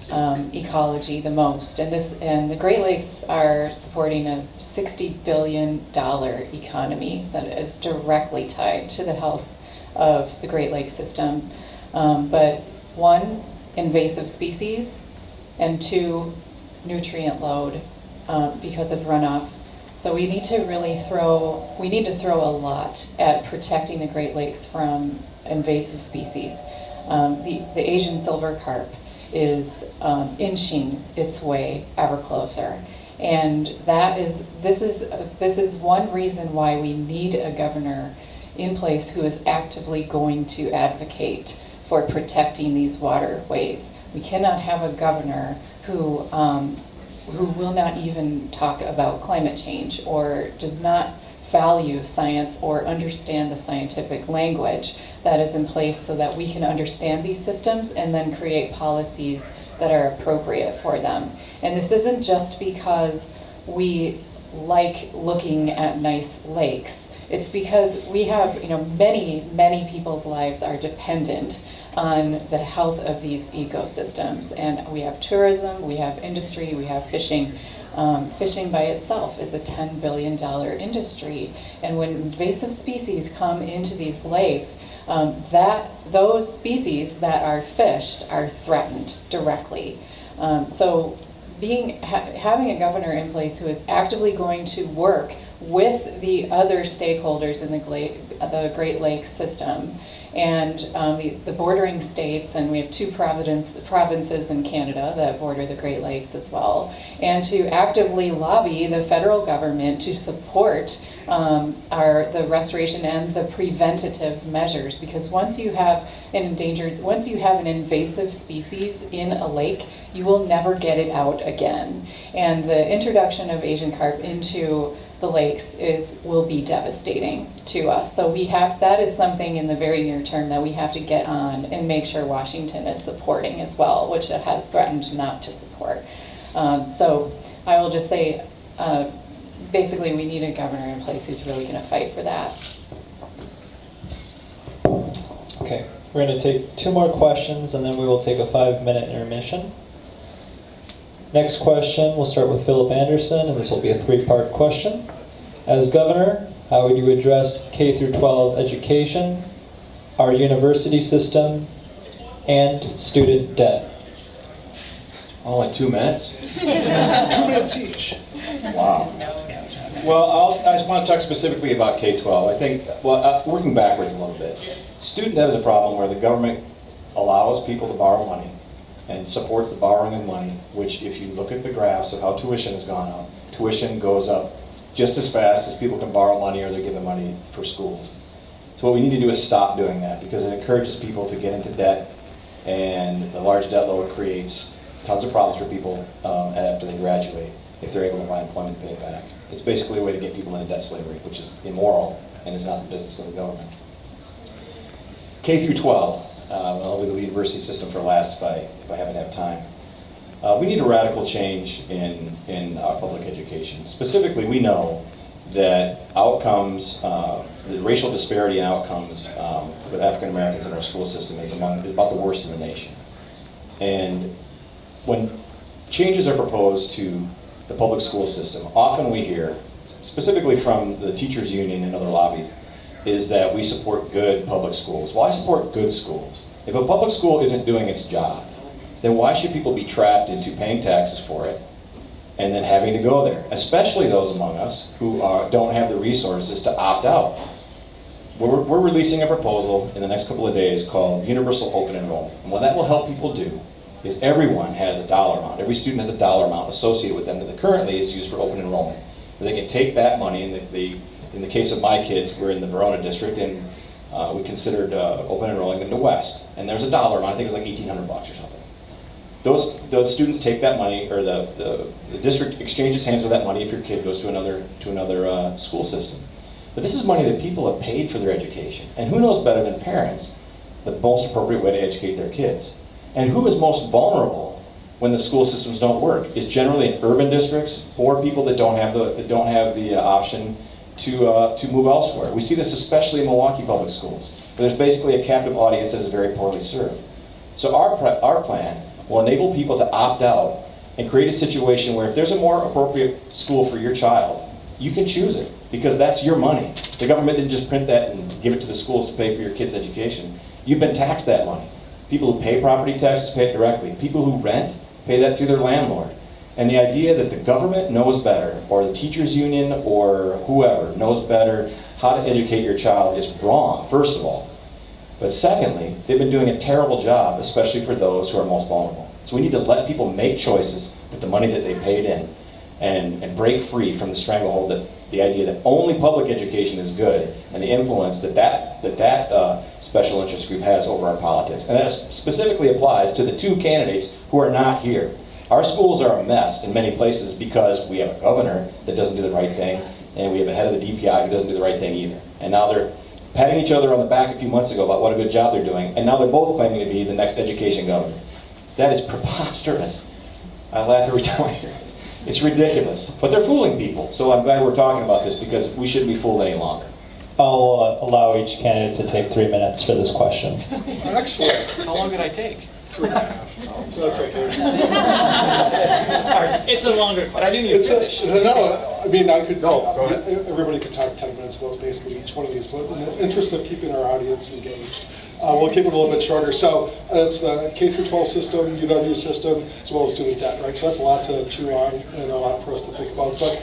ecology the most, and the Great Lakes are supporting a $60 billion economy that is directly tied to the health of the Great Lakes system. But one, invasive species, and two, nutrient load because of runoff. So we need to throw a lot at protecting the Great Lakes from invasive species. The Asian silver carp is inching its way ever closer. And this is one reason why we need a governor in place who is actively going to advocate for protecting these waterways. We cannot have a governor who will not even talk about climate change or does not value science or understand the scientific language that is in place so that we can understand these systems and then create policies that are appropriate for them. And this isn't just because we like looking at nice lakes. It's because we have, many people's lives are dependent on the health of these ecosystems. And we have tourism, we have industry, we have fishing. Fishing by itself is a $10 billion industry. And when invasive species come into these lakes, those species that are fished are threatened directly. So having a governor in place who is actively going to work with the other stakeholders in the Great Lakes system and the bordering states, and we have two provinces in Canada that border the Great Lakes as well, and to actively lobby the federal government to support the restoration and the preventative measures, because once you have an invasive species in a lake, you will never get it out again. And the introduction of Asian carp into the lakes will be devastating to us. So that is something in the very near term that we have to get on and make sure Washington is supporting as well, which it has threatened not to support. So I will just say, basically we need a governor in place who's really going to fight for that. Okay, we're going to take two more questions and then we will take a 5-minute intermission. Next question, we'll start with Philip Anderson, and this will be a 3-part question. As governor, how would you address K through 12 education, our university system, and student debt? All in 2 minutes? 2 minutes each. Wow. Well, I just want to talk specifically about K-12. I think, working backwards a little bit. Student debt is a problem where the government allows people to borrow money and supports the borrowing of money, which if you look at the graphs of how tuition has gone up, tuition goes up just as fast as people can borrow money or they're given money for schools. So what we need to do is stop doing that, because it encourages people to get into debt, and the large debt load creates tons of problems for people after they graduate if they're able to find employment to pay it back. It's basically a way to get people into debt slavery, which is immoral and is not the business of the government. K through 12. I'll leave the university system for last if I happen to have time. We need a radical change in our public education. Specifically, we know that outcomes, the racial disparity in outcomes with African Americans in our school system is about the worst in the nation. And when changes are proposed to the public school system, often we hear, specifically from the teachers union and other lobbies, is that we support good public schools. Well, I support good schools. If a public school isn't doing its job, then why should people be trapped into paying taxes for it and then having to go there? Especially those among us who don't have the resources to opt out. We're releasing a proposal in the next couple of days called Universal Open Enrollment. And what that will help people do is everyone has a dollar amount. Every student has a dollar amount associated with them that currently is used for open enrollment. They can take that money, and in the case of my kids, we're in the Verona district, and we considered open enrolling them to West. And there's a dollar amount, I think it was like $1,800 or something. Those students take that money, or the district exchanges hands with that money if your kid goes to another school system. But this is money that people have paid for their education. And who knows better than parents the most appropriate way to educate their kids? And who is most vulnerable when the school systems don't work? Is generally in urban districts or people that don't have the option to move elsewhere. We see this especially in Milwaukee public schools, where there's basically a captive audience that is very poorly served. So our plan will enable people to opt out and create a situation where if there's a more appropriate school for your child, you can choose it because that's your money. The government didn't just print that and give it to the schools to pay for your kids' education. You've been taxed that money. People who pay property taxes pay it directly. People who rent pay that through their landlord. And the idea that the government knows better, or the teachers union, or whoever knows better how to educate your child is wrong, first of all. But secondly, they've been doing a terrible job, especially for those who are most vulnerable. So we need to let people make choices with the money that they paid in and break free from the stranglehold that the idea that only public education is good and the influence that special interest group has over our politics. And that specifically applies to the two candidates who are not here. Our schools are a mess in many places because we have a governor that doesn't do the right thing, and we have a head of the DPI who doesn't do the right thing either. And now they're patting each other on the back a few months ago about what a good job they're doing, and now they're both claiming to be the next education governor. That is preposterous. I laugh every time I hear it. It's ridiculous. But they're fooling people, so I'm glad we're talking about this because we shouldn't be fooled any longer. I'll allow each candidate to take 3 minutes for this question. Excellent. How long did I take? 2.5. That's okay. It's a longer, but I didn't even finish. No, I mean, I could, everybody could talk 10 minutes about basically each one of these, but in the interest of keeping our audience engaged, we'll keep it a little bit shorter. So it's the K through 12 system, UW system, as well as student debt, right? So that's a lot to chew on and a lot for us to think about. But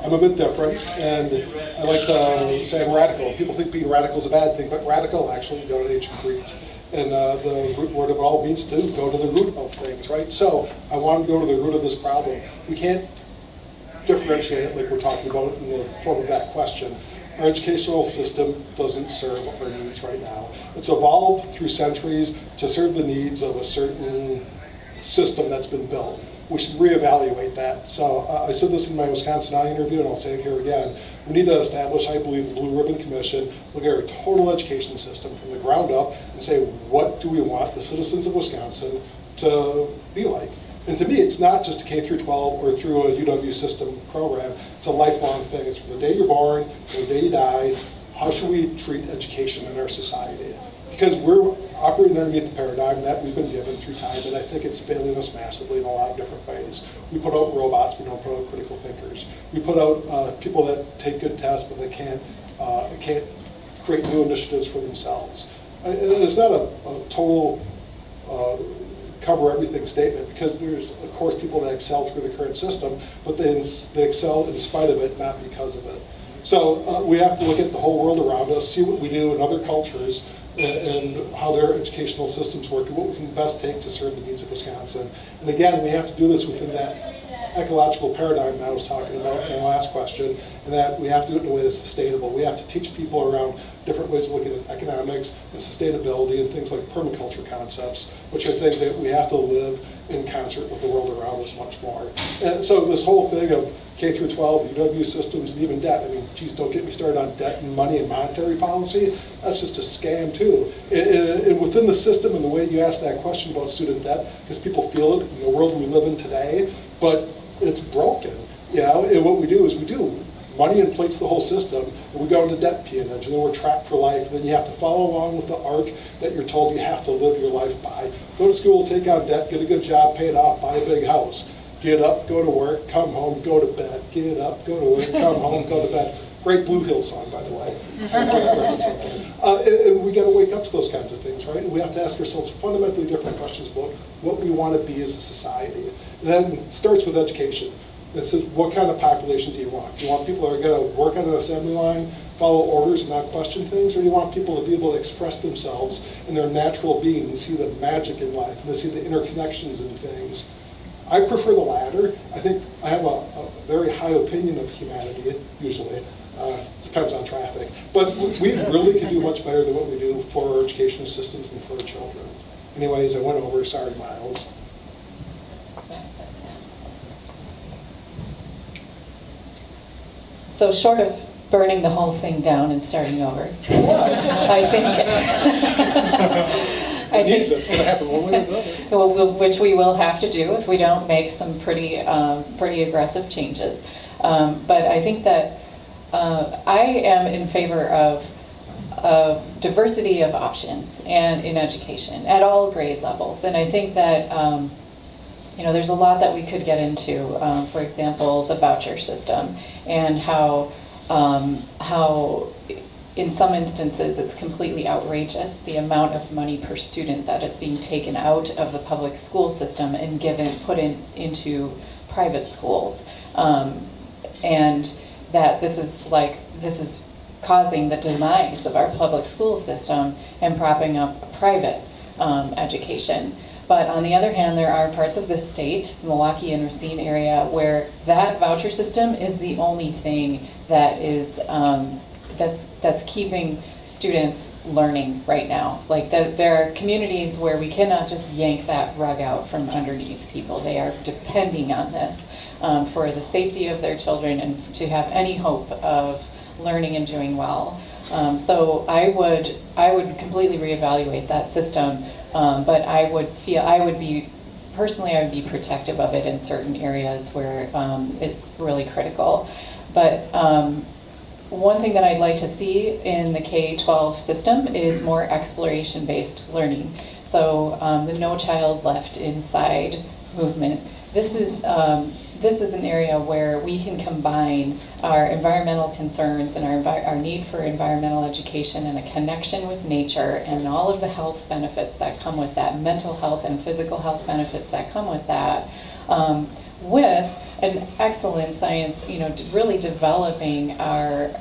I'm a bit different, and I like to say I'm radical. People think being radical is a bad thing, but radical actually go to ancient Greek. And the root word of it all means to go to the root of things, right? So I want to go to the root of this problem. We can't differentiate it like we're talking about in the form of that question. Our educational system doesn't serve our needs right now. It's evolved through centuries to serve the needs of a certain system that's been built. We should reevaluate that. So I said this in my Wisconsin Eye interview, and I'll say it here again. We need to establish, I believe, the Blue Ribbon Commission, look at our total education system from the ground up and say, what do we want the citizens of Wisconsin to be like? And to me, it's not just a K through 12 or through a UW system program. It's a lifelong thing. It's from the day you're born to the day you die. How should we treat education in our society? Because we're operating underneath the paradigm that we've been given through time, and I think it's failing us massively in a lot of different ways. We put out robots, we don't put out critical thinkers. We put out people that take good tests, but they can't create new initiatives for themselves. And it's not a total cover everything statement, because there's, of course, people that excel through the current system, but they excel in spite of it, not because of it. So we have to look at the whole world around us, see what we do in other cultures, and how their educational systems work, and what we can best take to serve the needs of Wisconsin. And again, we have to do this within that ecological paradigm that I was talking about in the last question, and that we have to do it in a way that's sustainable. We have to teach people around different ways of looking at economics and sustainability and things like permaculture concepts, which are things that we have to live in concert with the world around us much more. And so this whole thing of K through 12, UW systems, and even debt. I mean, geez, don't get me started on debt and money and monetary policy. That's just a scam too. And within the system and the way you ask that question about student debt, because people feel it in the world we live in today, but it's broken. You know, and what we do is money inflates the whole system, and we go into debt peonage, and then we're trapped for life, and then you have to follow along with the arc that you're told you have to live your life by. Go to school, take on debt, get a good job, pay it off, buy a big house. Get up, go to work, come home, go to bed. Get up, go to work, come home, go to bed. Great Blue Hill song, by the way. And we got to wake up to those kinds of things, right? And we have to ask ourselves fundamentally different questions about what we want to be as a society. And then it starts with education. It says, what kind of population do you want? Do you want people that are going to work on an assembly line, follow orders, and not question things? Or do you want people to be able to express themselves in their natural being and see the magic in life and to see the interconnections in things? I prefer the latter. I think I have a very high opinion of humanity, usually. Depends on traffic. But we really can do much better than what we do for our educational systems and for our children. Anyways, I went over. Sorry, Miles. So short of burning the whole thing down and starting over, I think... It's going to happen one way or the other. Which we will have to do if we don't make some pretty aggressive changes. But I think that I am in favor of diversity of options and in education at all grade levels. And I think that there's a lot that we could get into. For example, the voucher system and how in some instances, it's completely outrageous, the amount of money per student that is being taken out of the public school system and put into private schools. And that this is causing the demise of our public school system and propping up private education. But on the other hand, there are parts of the state, Milwaukee and Racine area, where that voucher system is the only thing that is that's keeping students learning right now. Like there are communities where we cannot just yank that rug out from underneath people. They are depending on this for the safety of their children and to have any hope of learning and doing well. So I would completely reevaluate that system, but I would be protective of it in certain areas where it's really critical. But one thing that I'd like to see in the K-12 system is more exploration-based learning. So the No Child Left Inside movement. This is an area where we can combine our environmental concerns and our need for environmental education and a connection with nature and all of the health benefits that come with that, mental health and physical health benefits that come with that, with an excellent science, really developing our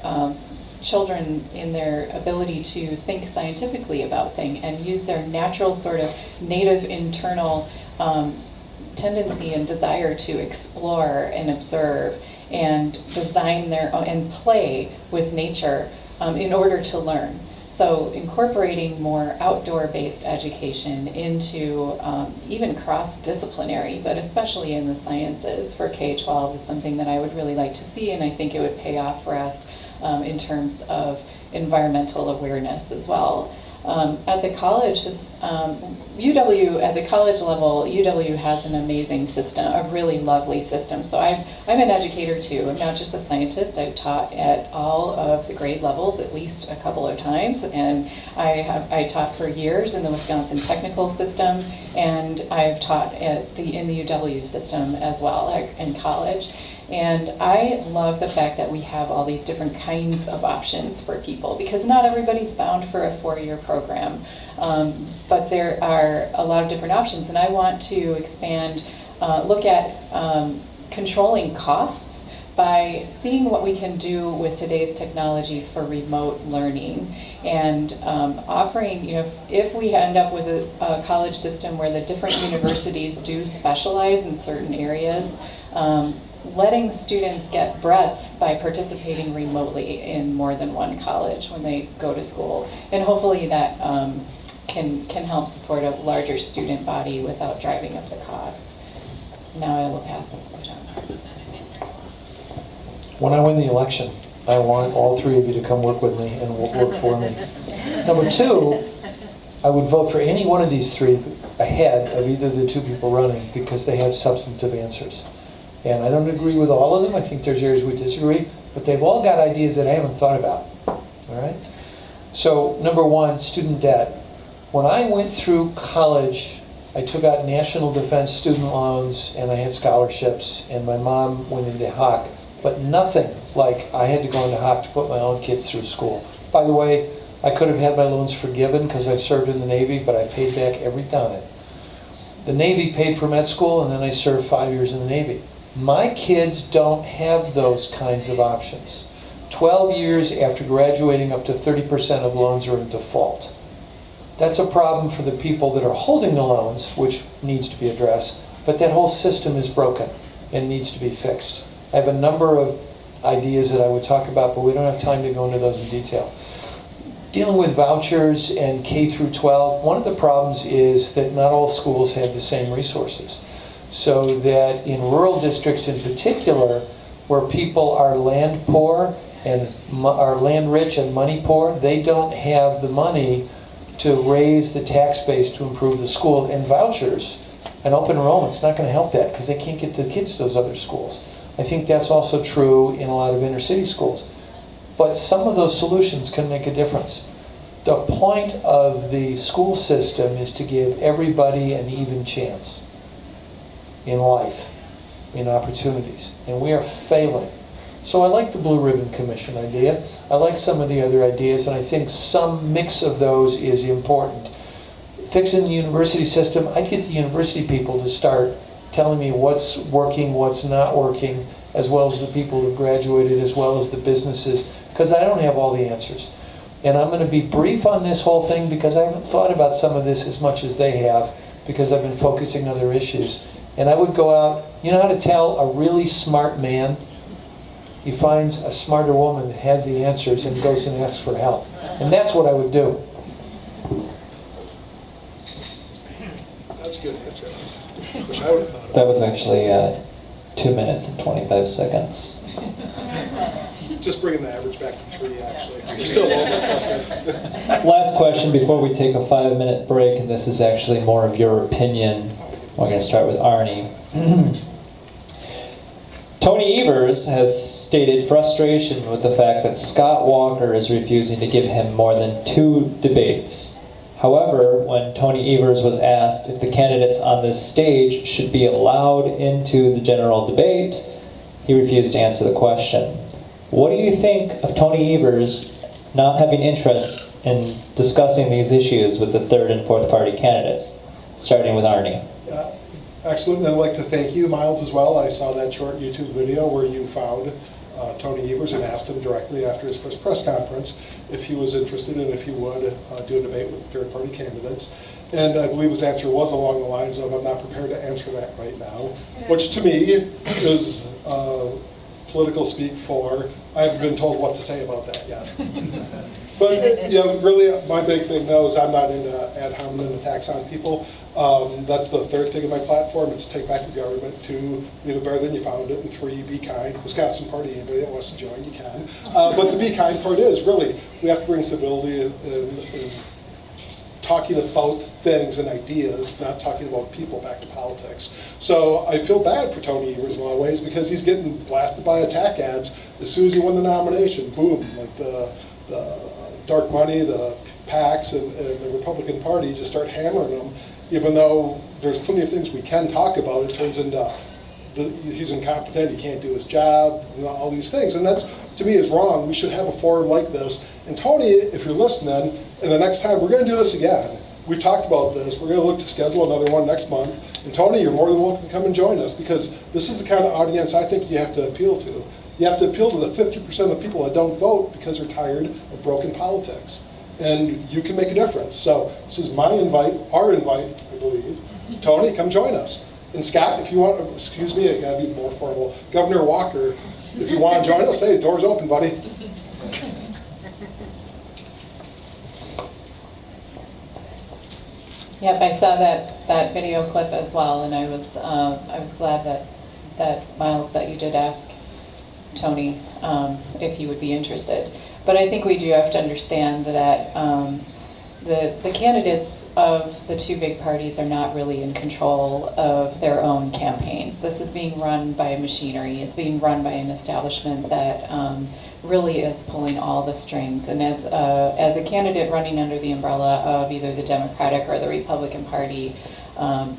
children in their ability to think scientifically about things and use their natural sort of native internal tendency and desire to explore and observe and design their own and play with nature in order to learn. So incorporating more outdoor-based education into even cross-disciplinary, but especially in the sciences for K-12 is something that I would really like to see, and I think it would pay off for us in terms of environmental awareness as well. At the college, at the college level, UW has an amazing system, a really lovely system. So I'm an educator too. I'm not just a scientist. I've taught at all of the grade levels at least a couple of times, and I taught for years in the Wisconsin technical system, and I've taught in the UW system as well in college. And I love the fact that we have all these different kinds of options for people, because not everybody's bound for a 4-year program, but there are a lot of different options. And I want to expand, look at controlling costs by seeing what we can do with today's technology for remote learning and offering, if we end up with a college system where the different universities do specialize in certain areas, letting students get breadth by participating remotely in more than one college when they go to school. And hopefully that can help support a larger student body without driving up the costs. Now I will pass it to John. When I win the election, I want all three of you to come work with me and work for me. Number two, I would vote for any one of these three ahead of either of the two people running because they have substantive answers. And I don't agree with all of them. I think there's areas we disagree, but they've all got ideas that I haven't thought about. All right? So, number one, student debt. When I went through college, I took out national defense student loans and I had scholarships, and my mom went into Hawk, but nothing like I had to go into Hawk to put my own kids through school. By the way, I could have had my loans forgiven because I served in the Navy, but I paid back every dime. The Navy paid for med school, and then I served 5 years in the Navy. My kids don't have those kinds of options. 12 years after graduating, up to 30% of loans are in default. That's a problem for the people that are holding the loans, which needs to be addressed, but that whole system is broken and needs to be fixed. I have a number of ideas that I would talk about, but we don't have time to go into those in detail. Dealing with vouchers and K through 12, one of the problems is that not all schools have the same resources. So that in rural districts in particular, where people are land poor and are land rich and money poor, they don't have the money to raise the tax base to improve the school. And vouchers and open enrollment's not going to help that because they can't get the kids to those other schools. I think that's also true in a lot of inner city schools. But some of those solutions can make a difference. The point of the school system is to give everybody an even chance in life, in opportunities, and we are failing. So I like the Blue Ribbon Commission idea. I like some of the other ideas, and I think some mix of those is important. Fixing the university system, I'd get the university people to start telling me what's working, what's not working, as well as the people who graduated, as well as the businesses, because I don't have all the answers. And I'm going to be brief on this whole thing because I haven't thought about some of this as much as they have, because I've been focusing on other issues. And I would go out, you know how to tell a really smart man? He finds a smarter woman that has the answers and goes and asks for help. And that's what I would do. That's a good answer. Wish I would have thought of That was actually 2 minutes and 25 seconds. just bringing the average back to 3, actually. You're still over, trust me. Last question before we take a 5-minute break, and this is actually more of your opinion. We're going to start with Arnie. Tony Evers has stated frustration with the fact that Scott Walker is refusing to give him more than 2 debates. However, when Tony Evers was asked if the candidates on this stage should be allowed into the general debate, he refused to answer the question. What do you think of Tony Evers not having interest in discussing these issues with the 3rd and 4th party candidates? Starting with Arnie. Excellent, and I'd like to thank you, Miles, as well. I saw that short YouTube video where you found Tony Evers and asked him directly after his first press conference if he was interested and if he would do a debate with the 3rd party candidates. And I believe his answer was along the lines of, I'm not prepared to answer that right now, which to me is political speak for, I haven't been told what to say about that yet. But you know, really, my big thing though is I'm not into ad hominem attacks on people. That's the 3rd thing in my platform. It's take back the government. 2, leave it better than you found it. And 3, be kind. Wisconsin Party, anybody that wants to join, you can. But the be kind part is really, we have to bring civility and talking about things and ideas, not talking about people, back to politics. So I feel bad for Tony Evers in a lot of ways because he's getting blasted by attack ads as soon as he won the nomination. Boom, like the dark money, the PACs, and the Republican Party just start hammering him. Even though there's plenty of things we can talk about, it turns into he's incompetent, he can't do his job, you know, all these things. And that's, to me, is wrong. We should have a forum like this. And Tony, if you're listening, and the next time, we're going to do this again. We've talked about this. We're going to look to schedule another one next month. And Tony, you're more than welcome to come and join us because this is the kind of audience I think you have to appeal to. You have to appeal to the 50% of people that don't vote because they're tired of broken politics. And you can make a difference. So this is my invite, our invite, I believe. Tony, come join us. And Scott, if you want, excuse me, I gotta be more formal. Governor Walker, if you want to join us, hey, door's open, buddy. Yep, I saw that video clip as well, and I was glad that Miles, that you did ask Tony if he would be interested. But I think we do have to understand that the candidates of the two big parties are not really in control of their own campaigns. This is being run by machinery. It's being run by an establishment that really is pulling all the strings. And as a candidate running under the umbrella of either the Democratic or the Republican Party,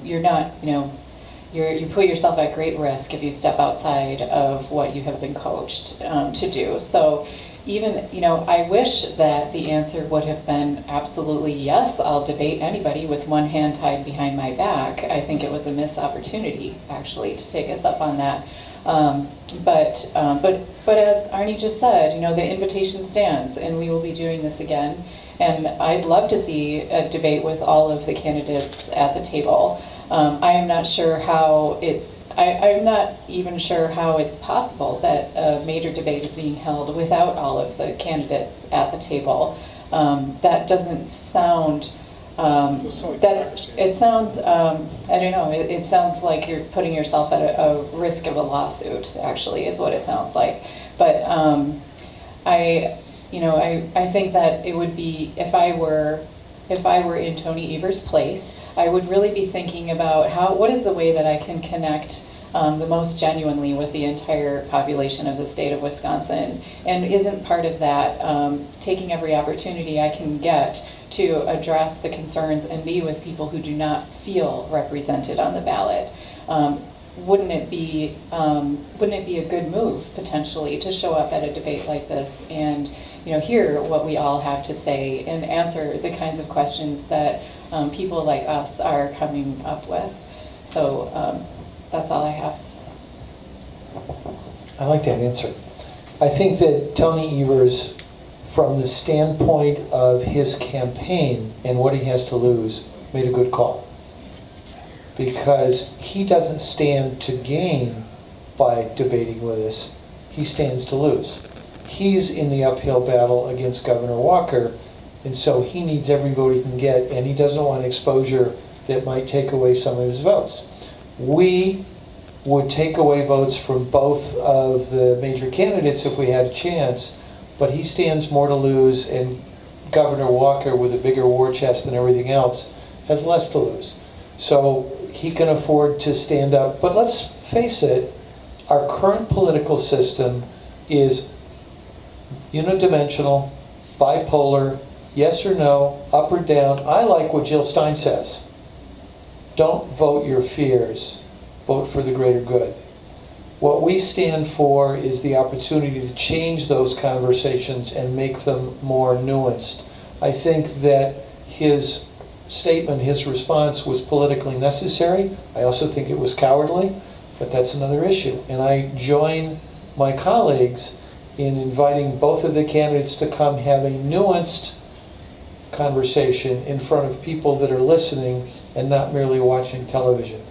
you're not, you put yourself at great risk if you step outside of what you have been coached to do. So even, I wish that the answer would have been absolutely yes, I'll debate anybody with one hand tied behind my back. I think it was a missed opportunity, actually, to take us up on that. But as Arnie just said, the invitation stands, and we will be doing this again. And I'd love to see a debate with all of the candidates at the table. I am not sure how I'm not even sure how it's possible that a major debate is being held without all of the candidates at the table. That doesn't sound, it sounds, I don't know, it sounds like you're putting yourself at a risk of a lawsuit, actually, is what it sounds like. But I think that it would be, if I were in Tony Evers' place, I would really be thinking about what is the way that I can connect the most genuinely with the entire population of the state of Wisconsin, and isn't part of that taking every opportunity I can get to address the concerns and be with people who do not feel represented on the ballot. Wouldn't it be a good move potentially to show up at a debate like this and hear what we all have to say and answer the kinds of questions that people like us are coming up with? So that's all I have. I like that answer. I think that Tony Evers, from the standpoint of his campaign and what he has to lose, made a good call. Because he doesn't stand to gain by debating with us, he stands to lose. He's in the uphill battle against Governor Walker, and so he needs every vote he can get, and he doesn't want exposure that might take away some of his votes. We would take away votes from both of the major candidates if we had a chance, but he stands more to lose, and Governor Walker, with a bigger war chest and everything else, has less to lose. So he can afford to stand up. But let's face it, our current political system is unidimensional, bipolar, yes or no, up or down. I like what Jill Stein says. Don't vote your fears, vote for the greater good. What we stand for is the opportunity to change those conversations and make them more nuanced. I think that his statement, his response was politically necessary. I also think it was cowardly, but that's another issue. And I join my colleagues in inviting both of the candidates to come have a nuanced conversation in front of people that are listening and not merely watching television.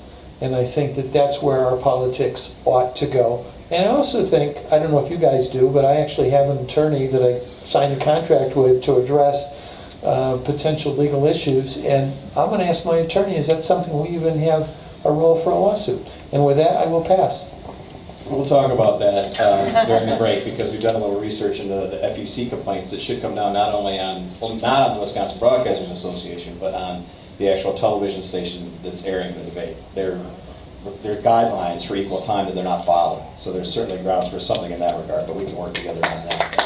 And I think that that's where our politics ought to go. And I also think, I don't know if you guys do, but I actually have an attorney that I signed a contract with to address potential legal issues. And I'm going to ask my attorney, is that something we even have a role for a lawsuit? And with that, I will pass. We'll talk about that during the break, because we've done a little research into the FEC complaints that should come down not only on, well, not on the Wisconsin Broadcasters Association, but on the actual television station that's airing the debate. There are guidelines for equal time that they're not following. So there's certainly grounds for something in that regard, but we can work together on that.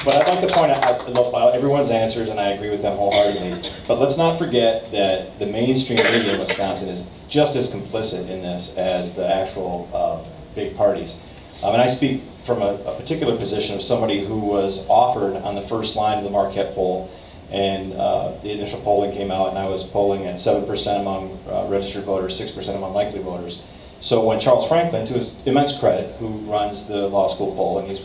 But I'd like to point out everyone's answers, and I agree with them wholeheartedly. But let's not forget that the mainstream media in Wisconsin is just as complicit in this as the actual big parties. And I speak from a particular position of somebody who was offered on the first line of the Marquette poll, and the initial polling came out, and I was polling at 7% among registered voters, 6% among likely voters. So when Charles Franklin, to his immense credit, who runs the law school poll, and he's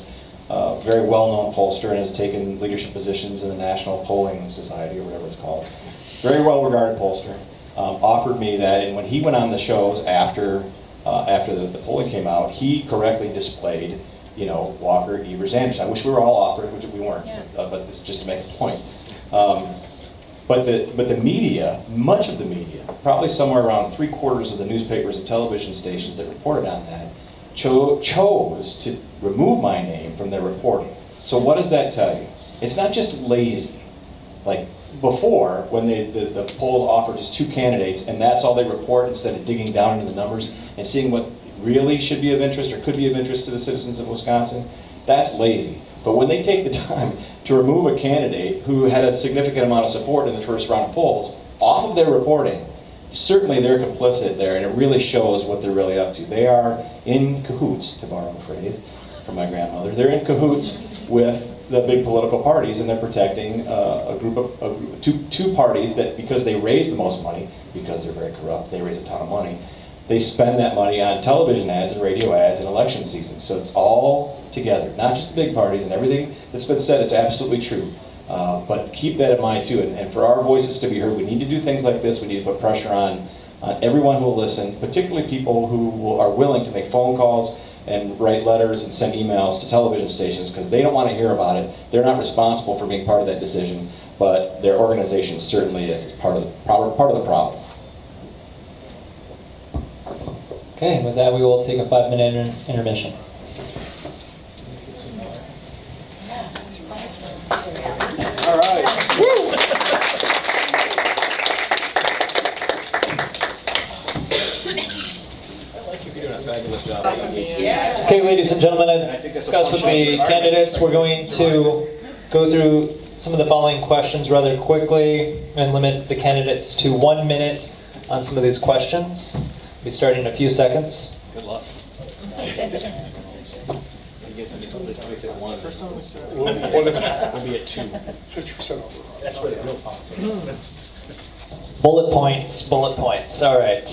a very well-known pollster and has taken leadership positions in the National Polling Society, or whatever it's called, very well-regarded pollster. offered me that, and when he went on the shows after the polling came out, he correctly displayed, you know, Walker, Evers, Anderson. I wish we were all offered, which we weren't, but this is just to make a point. But the media, much of the media, probably somewhere around 3/4 of the newspapers and television stations that reported on that, chose to remove my name from their reporting. So what does that tell you? It's not just lazy. Like before, when the polls offered just 2 candidates and that's all they report instead of digging down into the numbers and seeing what really should be of interest or could be of interest to the citizens of Wisconsin, that's lazy. But when they take the time to remove a candidate who had a significant amount of support in the first round of polls off of their reporting, certainly they're complicit there, and it really shows what they're really up to. They are in cahoots, to borrow a phrase from my grandmother. They're in cahoots with the big political parties, and they're protecting a group of two parties that, because they raise the most money, because they're very corrupt, they raise a ton of money, they spend that money on television ads and radio ads and election seasons. So it's all together, not just the big parties, and everything that's been said is absolutely true. But keep that in mind too, and for our voices to be heard, we need to do things like this. We need to put pressure on everyone who will listen, particularly people who are willing to make phone calls and write letters and send emails to television stations, because they don't want to hear about it. They're not responsible for being part of that decision, but their organization certainly is. It's part of the problem. Okay, with that we will take a 5-minute intermission. All right. Okay, ladies and gentlemen, I've discussed with the candidates. We're going to go through some of the following questions rather quickly and limit the candidates to 1 minute on some of these questions. We'll be starting in a few seconds. Good luck. We'll be at 2. 50% over. That's where the real politics. Bullet points. All right.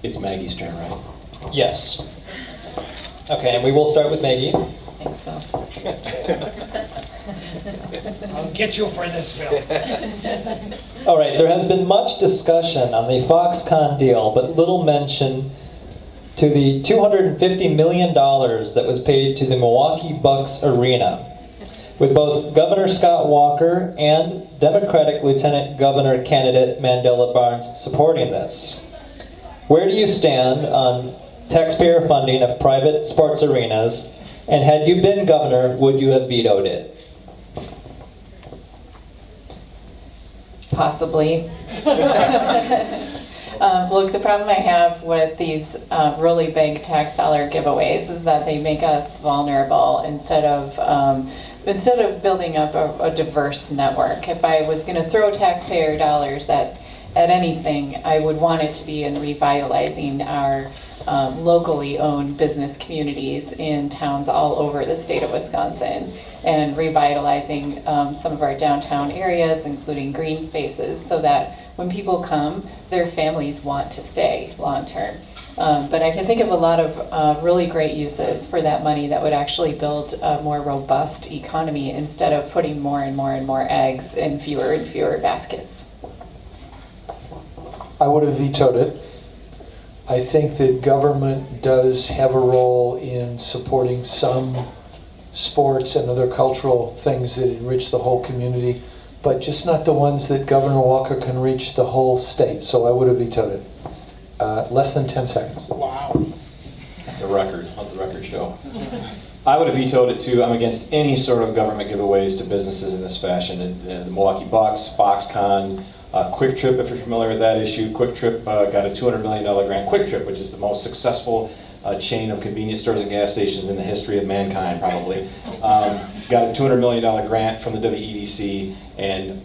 It's Maggie's turn, right? Yes. Okay, and we will start with Maggie. Thanks, Phil. I'll get you for this, Phil. All right, there has been much discussion on the Foxconn deal, but little mention to the $250 million that was paid to the Milwaukee Bucks Arena, with both Governor Scott Walker and Democratic Lieutenant Governor candidate Mandela Barnes supporting this. Where do you stand on taxpayer funding of private sports arenas, and had you been governor, would you have vetoed it? Possibly. Look, the problem I have with these really big tax dollar giveaways is that they make us vulnerable instead of building up a diverse network. If I was going to throw taxpayer dollars at anything, I would want it to be in revitalizing our locally owned business communities in towns all over the state of Wisconsin, and revitalizing some of our downtown areas, including green spaces, so that when people come, their families want to stay long term. But I can think of a lot of really great uses for that money that would actually build a more robust economy instead of putting more and more and more eggs in fewer and fewer baskets. I would have vetoed it. I think that government does have a role in supporting some sports and other cultural things that enrich the whole community, but just not the ones that Governor Walker can reach the whole state. So I would have vetoed it. Less than 10 seconds. Wow. That's a record. Let the record show. I would have vetoed it too. I'm against any sort of government giveaways to businesses in this fashion. The Milwaukee Bucks, Foxconn, Quick Trip, if you're familiar with that issue. Quick Trip got a $200 million grant. Quick Trip, which is the most successful chain of convenience stores and gas stations in the history of mankind, probably, got a $200 million grant from the WEDC, and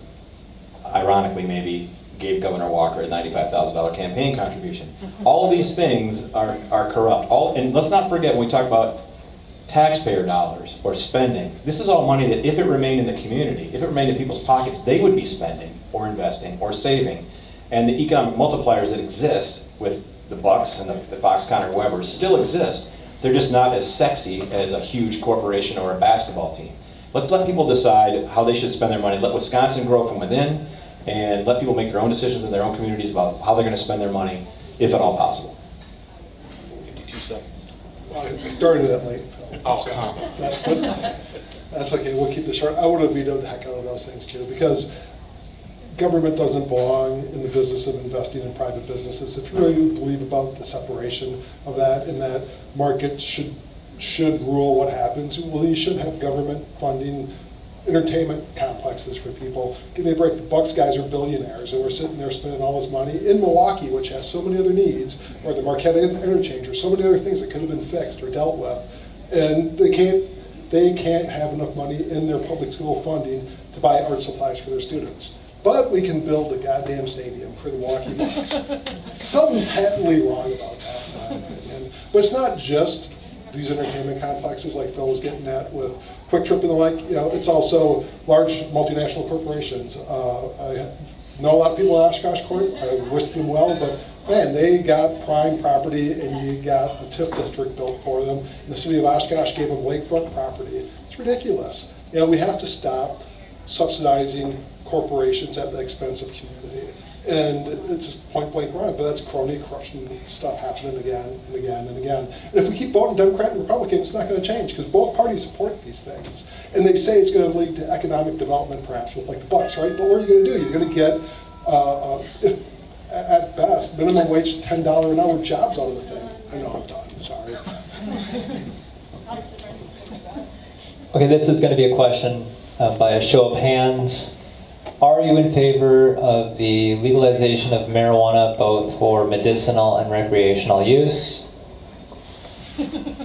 ironically maybe gave Governor Walker a $95,000 campaign contribution. All of these things are corrupt. And let's not forget, when we talk about taxpayer dollars or spending, this is all money that if it remained in the community, if it remained in people's pockets, they would be spending or investing or saving. And the economic multipliers that exist with the Bucks and the Foxconn or whoever still exist. They're just not as sexy as a huge corporation or a basketball team. Let's let people decide how they should spend their money. Let Wisconsin grow from within, and let people make their own decisions in their own communities about how they're going to spend their money, if at all possible. 52 seconds. Well, I started it late, Phil. Oh, come on. But that's okay, we'll keep it short. I would have vetoed the heck out of those things too, because government doesn't belong in the business of investing in private businesses. If you really believe about the separation of that and that markets should rule what happens, well, you should have government funding entertainment complexes for people. Give me a break, the Bucks guys are billionaires and we're sitting there spending all this money in Milwaukee, which has so many other needs, or the Marquette Interchange, or so many other things that could have been fixed or dealt with. And they can't have enough money in their public school funding to buy art supplies for their students. But we can build a goddamn stadium for the Milwaukee Bucks. Something patently wrong about that, in my opinion. But it's not just these entertainment complexes like Phil was getting at with Quick Trip and the like. You know, it's also large multinational corporations. I know a lot of people in Oshkosh Court. I wish them well, but man, they got prime property and you got a TIF district built for them. And the city of Oshkosh gave them lakefront property. It's ridiculous. You know, we have to stop subsidizing corporations at the expense of community. And it's just point blank wrong, but that's crony corruption stuff happening again and again and again. And if we keep voting Democrat and Republican, it's not going to change because both parties support these things. And they say it's going to lead to economic development perhaps with like the Bucks, right? But what are you going to do? You're going to get, at best, minimum wage $10 an hour jobs out of the thing. I know I'm done, sorry. Okay, this is going to be a question by a show of hands. Are you in favor of the legalization of marijuana both for medicinal and recreational use?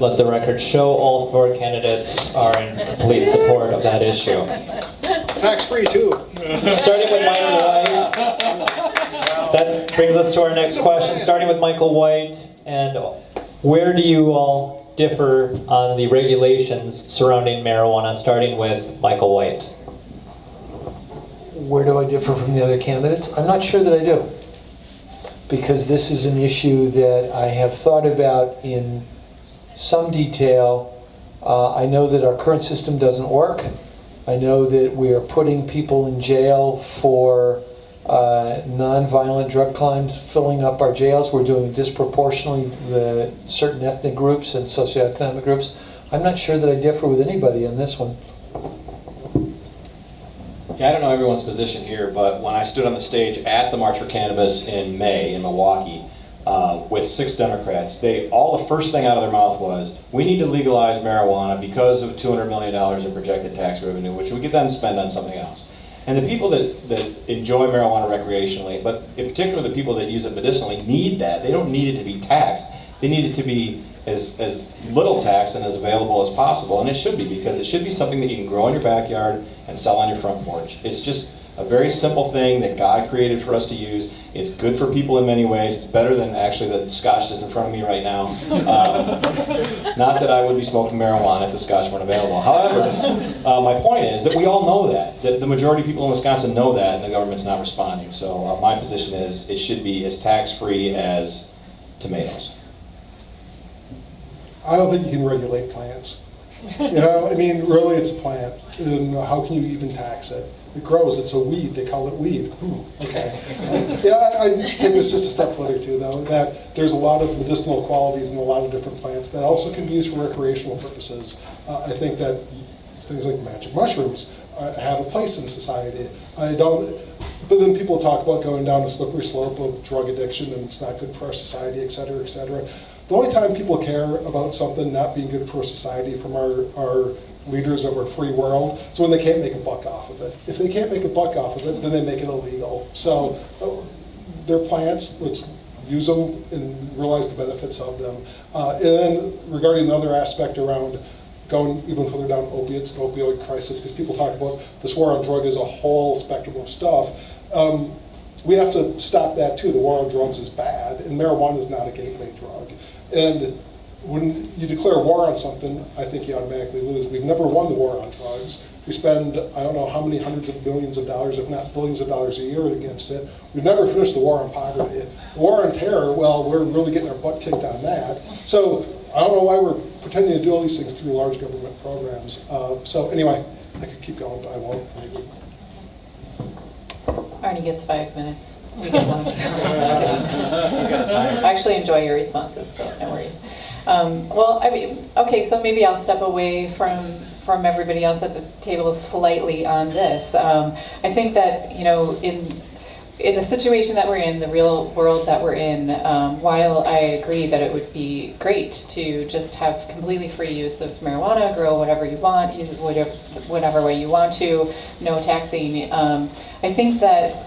Let the record show all 4 candidates are in complete support of that issue. Tax-free too. Starting with Michael White. That brings us to our next question. Starting with Michael White, and where do you all differ on the regulations surrounding marijuana? Starting with Michael White. Where do I differ from the other candidates? I'm not sure that I do, because this is an issue that I have thought about in some detail. I know that our current system doesn't work. I know that we are putting people in jail for non-violent drug crimes, filling up our jails. We're doing disproportionately the certain ethnic groups and socioeconomic groups. I'm not sure that I differ with anybody on this one. Yeah, I don't know everyone's position here, but when I stood on the stage at the March for Cannabis in May in Milwaukee with 6 Democrats, all the first thing out of their mouth was, we need to legalize marijuana because of $200 million in projected tax revenue, which we could then spend on something else. And the people that enjoy marijuana recreationally, but in particular the people that use it medicinally, need that. They don't need it to be taxed. They need it to be as little taxed and as available as possible, and it should be, because it should be something that you can grow in your backyard and sell on your front porch. It's just a very simple thing that God created for us to use. It's good for people in many ways. It's better than actually the scotch that's in front of me right now. Not that I would be smoking marijuana if the scotch weren't available. However, my point is that we all know that the majority of people in Wisconsin know that, and the government's not responding. So my position is it should be as tax-free as tomatoes. I don't think you can regulate plants. You know, I mean, really it's a plant, and how can you even tax it? It grows, it's a weed, they call it weed. Okay. Yeah, I take this just a step further too, though, that there's a lot of medicinal qualities in a lot of different plants that also can be used for recreational purposes. I think that things like magic mushrooms have a place in society. But then people talk about going down a slippery slope of drug addiction and it's not good for our society, et cetera, et cetera. The only time people care about something not being good for society from our leaders of our free world is when they can't make a buck off of it. If they can't make a buck off of it, then they make it illegal. So they're plants, let's use them and realize the benefits of them. And then regarding another aspect around going even further down opiates and opioid crisis, because people talk about this war on drug as a whole spectrum of stuff. We have to stop that too. The war on drugs is bad, and marijuana is not a gateway drug. And when you declare war on something, I think you automatically lose. We've never won the war on drugs. We spend, I don't know how many hundreds of billions of dollars, if not billions of dollars a year against it. We've never finished the war on poverty. The war on terror, well, we're really getting our butt kicked on that. So I don't know why we're pretending to do all these things through large government programs. So anyway, I could keep going, but I won't. Thank you. Arnie gets 5 minutes. We get one. Just kidding. I actually enjoy your responses, so no worries. Well, I mean, okay, so maybe I'll step away from everybody else at the table slightly on this. I think that, you know, in the situation that we're in, the real world that we're in, while I agree that it would be great to just have completely free use of marijuana, grow whatever you want, use it whatever way you want to, no taxing, I think that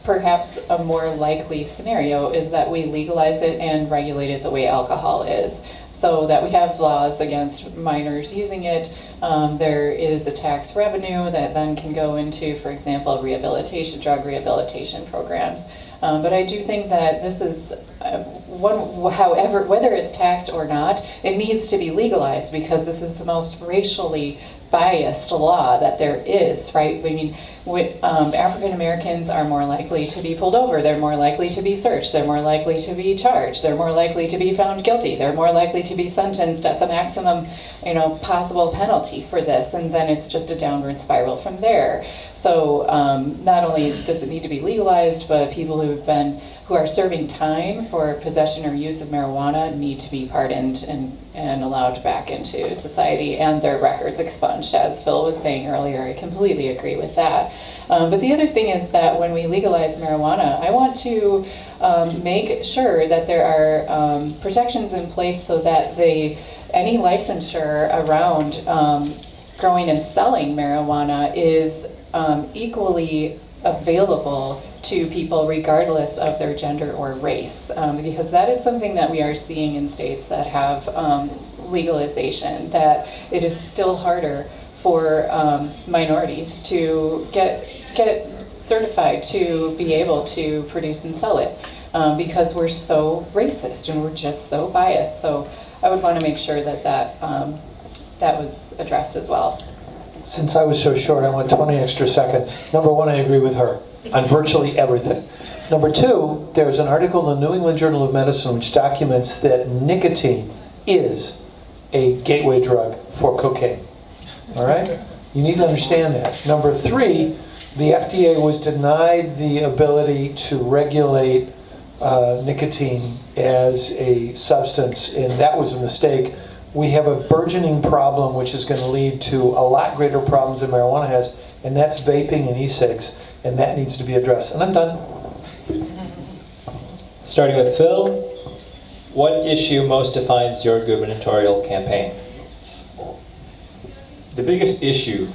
perhaps a more likely scenario is that we legalize it and regulate it the way alcohol is, so that we have laws against minors using it. There is a tax revenue that then can go into, for example, drug rehabilitation programs. But I do think that this is however, whether it's taxed or not, it needs to be legalized, because this is the most racially biased law that there is, right? I mean, African Americans are more likely to be pulled over, they're more likely to be searched, they're more likely to be charged, they're more likely to be found guilty, they're more likely to be sentenced at the maximum, you know, possible penalty for this, and then it's just a downward spiral from there. So not only does it need to be legalized, but people who are serving time for possession or use of marijuana need to be pardoned and allowed back into society, and their records expunged, as Phil was saying earlier. I completely agree with that. But the other thing is that when we legalize marijuana, I want to make sure that there are protections in place so that any licensure around growing and selling marijuana is equally available to people regardless of their gender or race, because that is something that we are seeing in states that have legalization, that it is still harder for minorities to get certified to be able to produce and sell it, because we're so racist and we're just so biased. So I would want to make sure that that was addressed as well. Since I was so short, I want 20 extra seconds. Number one, I agree with her on virtually everything. Number two, there's an article in the New England Journal of Medicine which documents that nicotine is a gateway drug for cocaine. All right? You need to understand that. Number three, the FDA was denied the ability to regulate nicotine as a substance, and that was a mistake. We have a burgeoning problem which is going to lead to a lot greater problems than marijuana has, and that's vaping and e-cigs, and that needs to be addressed. And I'm done. Starting with Phil, what issue most defines your gubernatorial campaign? The biggest issue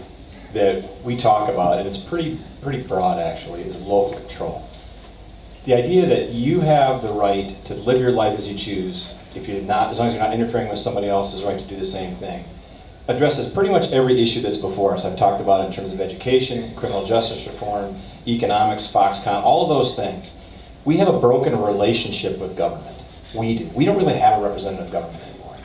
that we talk about, and it's pretty broad actually, is local control. The idea that you have the right to live your life as you choose, as long as you're not interfering with somebody else's right to do the same thing, addresses pretty much every issue that's before us. I've talked about it in terms of education, criminal justice reform, economics, Foxconn, all of those things. We have a broken relationship with government. We do. We don't really have a representative government anymore.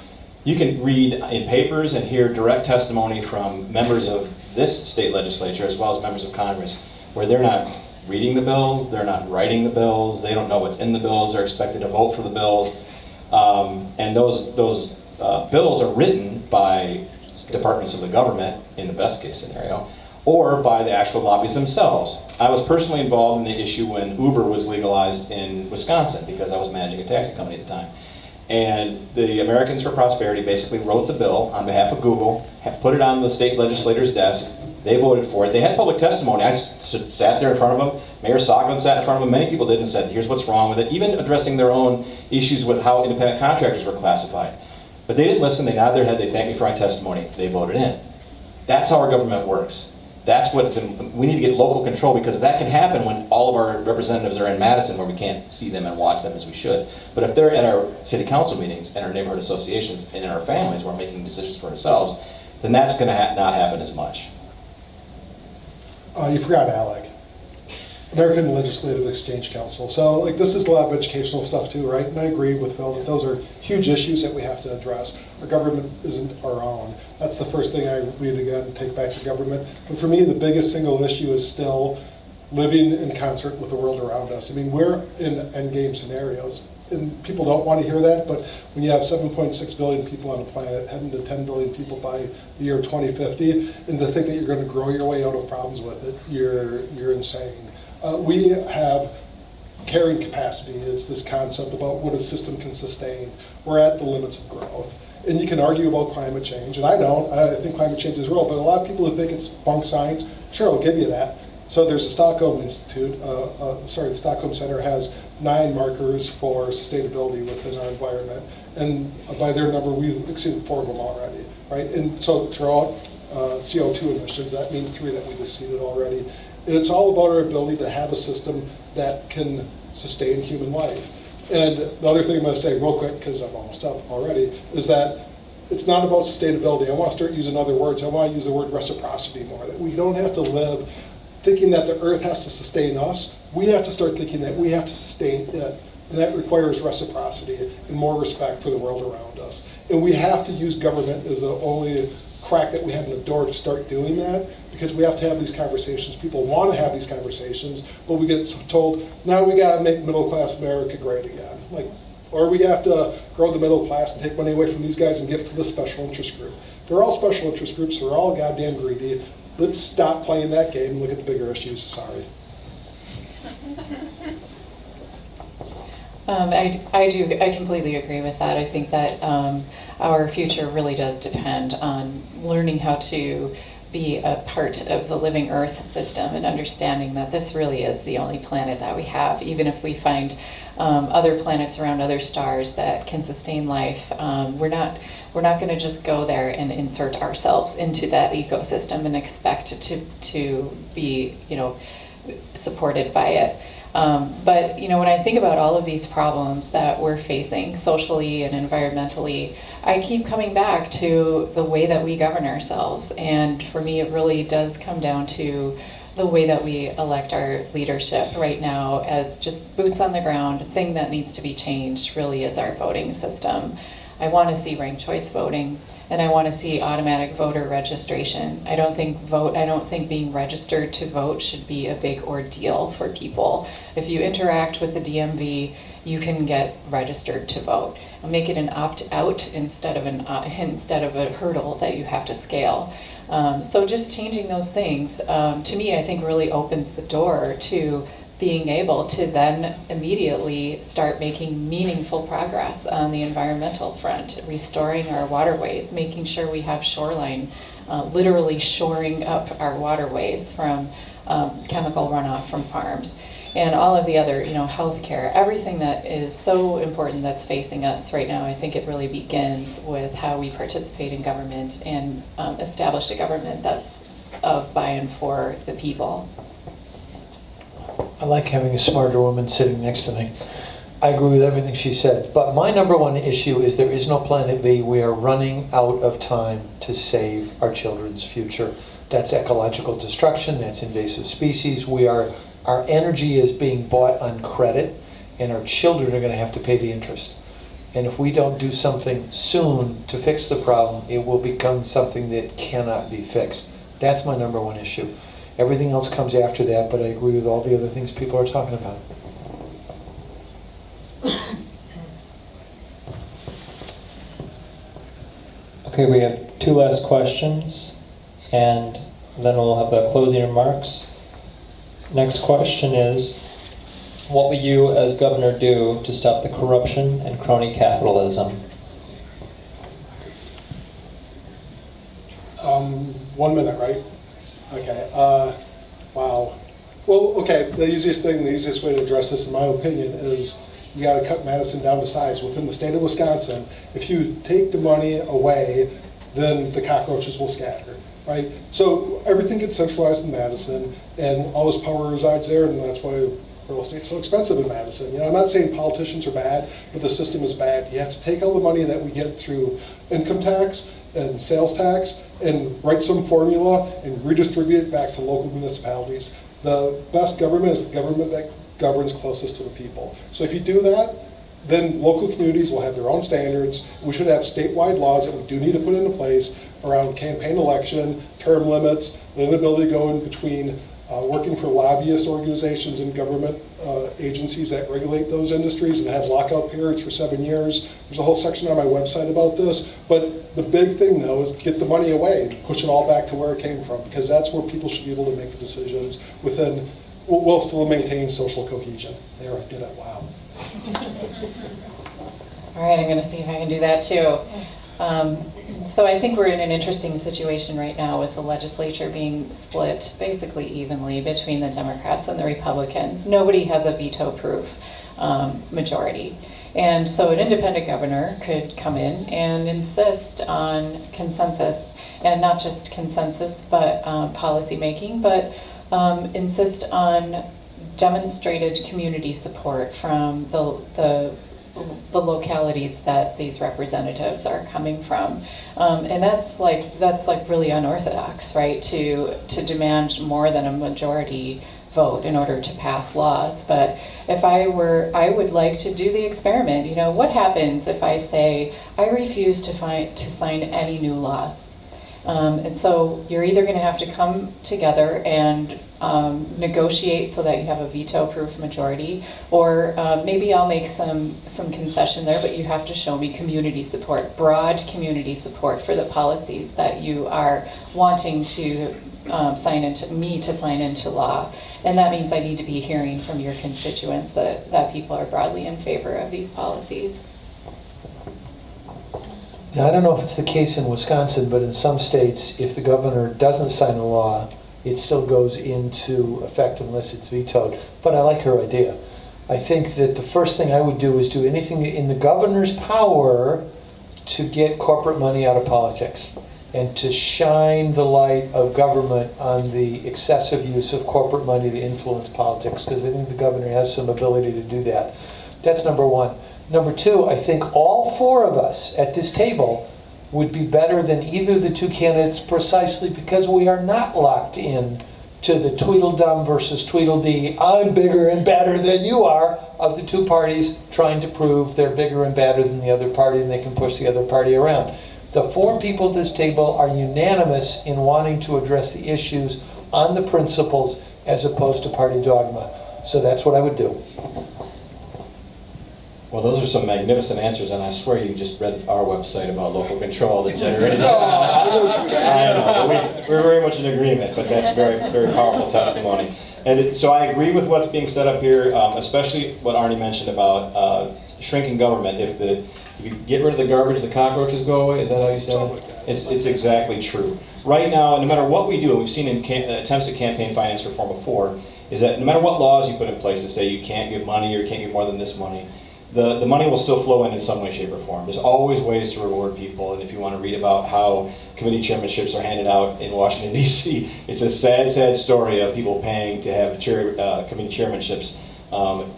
You can read in papers and hear direct testimony from members of this state legislature as well as members of Congress where they're not reading the bills, they're not writing the bills, they don't know what's in the bills, they're expected to vote for the bills. And those bills are written by departments of the government, in the best case scenario, or by the actual lobbyists themselves. I was personally involved in the issue when Uber was legalized in Wisconsin because I was managing a taxi company at the time. And the Americans for Prosperity basically wrote the bill on behalf of Google, put it on the state legislator's desk, they voted for it. They had public testimony. I sat there in front of them. Mayor Soglin sat in front of them. Many people did and said, here's what's wrong with it, even addressing their own issues with how independent contractors were classified. But they didn't listen. They nodded their head. They thanked me for my testimony. They voted in. That's how our government works. That's what we need to get local control, because that can happen when all of our representatives are in Madison where we can't see them and watch them as we should. But if they're at our city council meetings and our neighborhood associations and in our families where we're making decisions for ourselves, then that's going to not happen as much. You forgot ALEC, American Legislative Exchange Council. So like this is a lot of educational stuff too, right? And I agree with Phil that those are huge issues that we have to address. Our government isn't our own. That's the first thing I read again, take back to government. But for me, the biggest single issue is still living in concert with the world around us. I mean, we're in endgame scenarios. and people don't want to hear that, but when you have 7.6 billion people on the planet, heading to 10 billion people by the year 2050, and to think that you're going to grow your way out of problems with it, you're insane. We have carrying capacity. It's this concept about what a system can sustain. We're at the limits of growth. And you can argue about climate change, and I don't. I think climate change is real, but a lot of people who think it's bunk science, sure, I'll give you that. So there's the Stockholm Institute, the Stockholm Center has 9 markers for sustainability within our environment. And by their number, we've exceeded 4 of them already, right? And so throughout CO2 emissions, that means 3 that we've exceeded already. And it's all about our ability to have a system that can sustain human life. And the other thing I'm going to say real quick, because I'm almost up already, is that it's not about sustainability. I want to start using other words. I want to use the word reciprocity more, that we don't have to live thinking that the earth has to sustain us. We have to start thinking that we have to sustain it. And that requires reciprocity and more respect for the world around us. And we have to use government as the only crack that we have in the door to start doing that, because we have to have these conversations. People want to have these conversations, but we get told, now we got to make middle-class America great again. Like, or we have to grow the middle class and take money away from these guys and give it to the special interest group. They're all special interest groups. They're all goddamn greedy. Let's stop playing that game and look at the bigger issues. Sorry. I completely agree with that. I think that our future really does depend on learning how to be a part of the living Earth system and understanding that this really is the only planet that we have. Even if we find other planets around other stars that can sustain life, we're not going to just go there and insert ourselves into that ecosystem and expect to be, supported by it. But when I think about all of these problems that we're facing socially and environmentally, I keep coming back to the way that we govern ourselves. And for me, it really does come down to the way that we elect our leadership right now as just boots on the ground. The thing that needs to be changed really is our voting system. I want to see ranked choice voting, and I want to see automatic voter registration. I don't think being registered to vote should be a big ordeal for people. If you interact with the DMV, you can get registered to vote. And make it an opt-out instead of a hurdle that you have to scale. So just changing those things, to me, I think really opens the door to being able to then immediately start making meaningful progress on the environmental front, restoring our waterways, making sure we have shoreline, literally shoring up our waterways from chemical runoff from farms, and all of the other, healthcare, everything that is so important that's facing us right now. I think it really begins with how we participate in government and establish a government that's of, by, and for the people. I like having a smarter woman sitting next to me. I agree with everything she said. But my number one issue is there is no planet B. We are running out of time to save our children's future. That's ecological destruction. That's invasive species. Our energy is being bought on credit, and our children are going to have to pay the interest. And if we don't do something soon to fix the problem, it will become something that cannot be fixed. That's my number one issue. Everything else comes after that, but I agree with all the other things people are talking about. Okay, we have 2 last questions, and then we'll have the closing remarks. Next question is, what will you as governor do to stop the corruption and crony capitalism? 1 minute, right? Okay, wow. Well, okay, the easiest way to address this, in my opinion, is you gotta cut Madison down to size. Within the state of Wisconsin, if you take the money away, then the cockroaches will scatter, right? So everything gets centralized in Madison, and all this power resides there, and that's why real estate's so expensive in Madison. I'm not saying politicians are bad, but the system is bad. You have to take all the money that we get through income tax and sales tax and write some formula and redistribute it back to local municipalities. The best government is the government that governs closest to the people. So if you do that, then local communities will have their own standards. We should have statewide laws that we do need to put into place around campaign election, term limits, the inability to go in between working for lobbyist organizations and government agencies that regulate those industries and have lockout periods for 7 years. There's a whole section on my website about this. But the big thing, though, is get the money away and push it all back to where it came from, because that's where people should be able to make the decisions within, while still maintaining social cohesion. There, I did it. Wow. All right, I'm going to see if I can do that too. So I think we're in an interesting situation right now with the legislature being split basically evenly between the Democrats and the Republicans. Nobody has a veto-proof majority. And so an independent governor could come in and insist on consensus, and not just consensus, but policy making, but insist on demonstrated community support from the localities that these representatives are coming from, and that's like really unorthodox, right? To demand more than a majority vote in order to pass laws. But if I would like to do the experiment. You know, what happens if I say I refuse to sign any new laws? And so you're either going to have to come together and negotiate so that you have a veto-proof majority, or maybe I'll make some concession there, but you have to show me community support, broad community support for the policies that you are wanting to sign into law. And that means I need to be hearing from your constituents that people are broadly in favor of these policies. Now, I don't know if it's the case in Wisconsin, but in some states, if the governor doesn't sign a law, it still goes into effect unless it's vetoed. But I like her idea. I think that the first thing I would do is do anything in the governor's power to get corporate money out of politics and to shine the light of government on the excessive use of corporate money to influence politics, because I think the governor has some ability to do that. That's number one. Number two, I think all four of us at this table would be better than either of the two candidates, precisely because we are not locked in to the Tweedledum versus Tweedledee, I'm bigger and badder than you are, of the two parties trying to prove they're bigger and badder than the other party and they can push the other party around. The four people at this table are unanimous in wanting to address the issues on the principles as opposed to party dogma. So that's what I would do. Well, those are some magnificent answers, and I swear you just read our website about local control that generated that. I know, we're very much in agreement, but that's very, very powerful testimony. And so I agree with what's being set up here, especially what Arnie mentioned about shrinking government. If you get rid of the garbage, the cockroaches go away. Is that how you said it? It's exactly true. Right now, no matter what we do, and we've seen in attempts at campaign finance reform before, is that no matter what laws you put in place that say you can't give money or you can't give more than this money, the money will still flow in some way, shape, or form. There's always ways to reward people, and if you want to read about how committee chairmanships are handed out in Washington, D.C., it's a sad, sad story of people paying to have committee chairmanships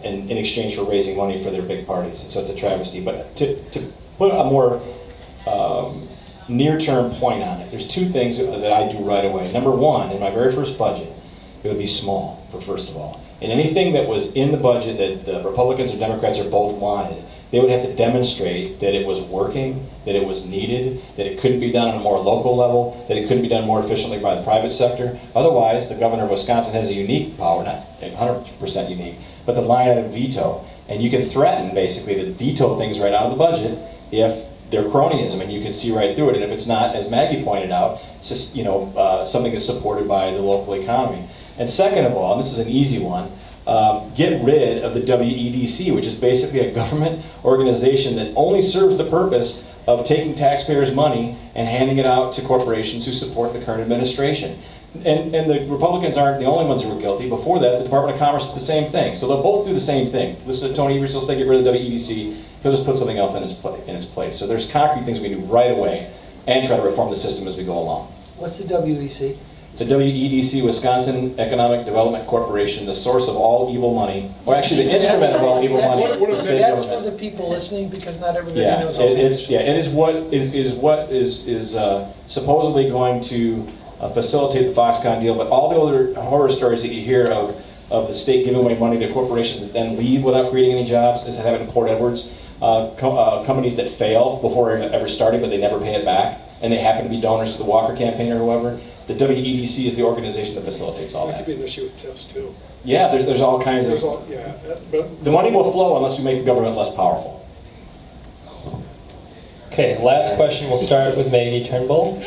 in exchange for raising money for their big parties. So it's a travesty. But to put a more near-term point on it, there's two things that I do right away. Number one, in my very first budget, it would be small, first of all. And anything that was in the budget that the Republicans or Democrats or both wanted, they would have to demonstrate that it was working, that it was needed, that it couldn't be done on a more local level, that it couldn't be done more efficiently by the private sector. Otherwise, the governor of Wisconsin has a unique power, not 100% unique, but the line item veto. And you can threaten, basically, to veto things right out of the budget if they're cronyism, and you can see right through it. And if it's not, as Maggie pointed out, it's just something that's supported by the local economy. And second of all, and this is an easy one, get rid of the WEDC, which is basically a government organization that only serves the purpose of taking taxpayers' money and handing it out to corporations who support the current administration. And the Republicans aren't the only ones who are guilty. Before that, the Department of Commerce did the same thing. So they'll both do the same thing. Listen to Tony Evers, he'll say get rid of the WEDC, he'll just put something else in its place. So there's concrete things we can do right away and try to reform the system as we go along. What's the WEC? The WEDC, Wisconsin Economic Development Corporation, the source of all evil money, or actually the instrument of all evil money. That's for the people listening, because not everybody knows all it is what is supposedly going to facilitate the Foxconn deal, but all the other horror stories that you hear of the state giving away money to corporations that then leave without creating any jobs, as happened in Port Edwards, companies that fail before ever starting, but they never pay it back, and they happen to be donors to the Walker campaign or whoever. The WEDC is the organization that facilitates all That could that. be an issue with TIFs too. Yeah, there's all kinds There's of, all, yeah, but the money will flow unless we make the government less powerful. Okay, last question. We'll start with Maggie Turnbull.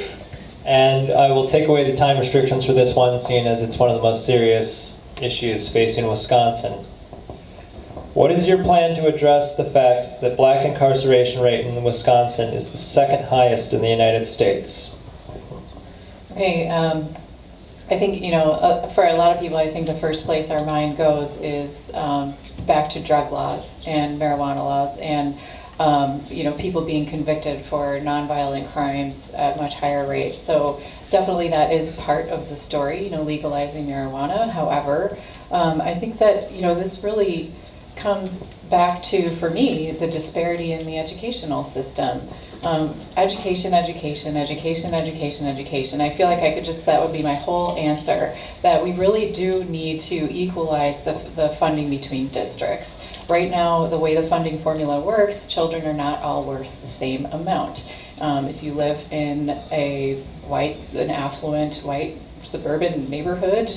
And I will take away the time restrictions for this one, seeing as it's one of the most serious issues facing Wisconsin. What is your plan to address the fact that black incarceration rate in Wisconsin is the second highest in the United States? Okay, I think, for a lot of people, I think the first place our mind goes is back to drug laws and marijuana laws and, people being convicted for nonviolent crimes at much higher rates. So definitely that is part of the story, legalizing marijuana. However, I think that, this really comes back to, for me, the disparity in the educational system. Education, education, education, education, education. I feel like that would be my whole answer, that we really do need to equalize the funding between districts. Right now, the way the funding formula works, children are not all worth the same amount. If you live in an affluent, white, suburban neighborhood,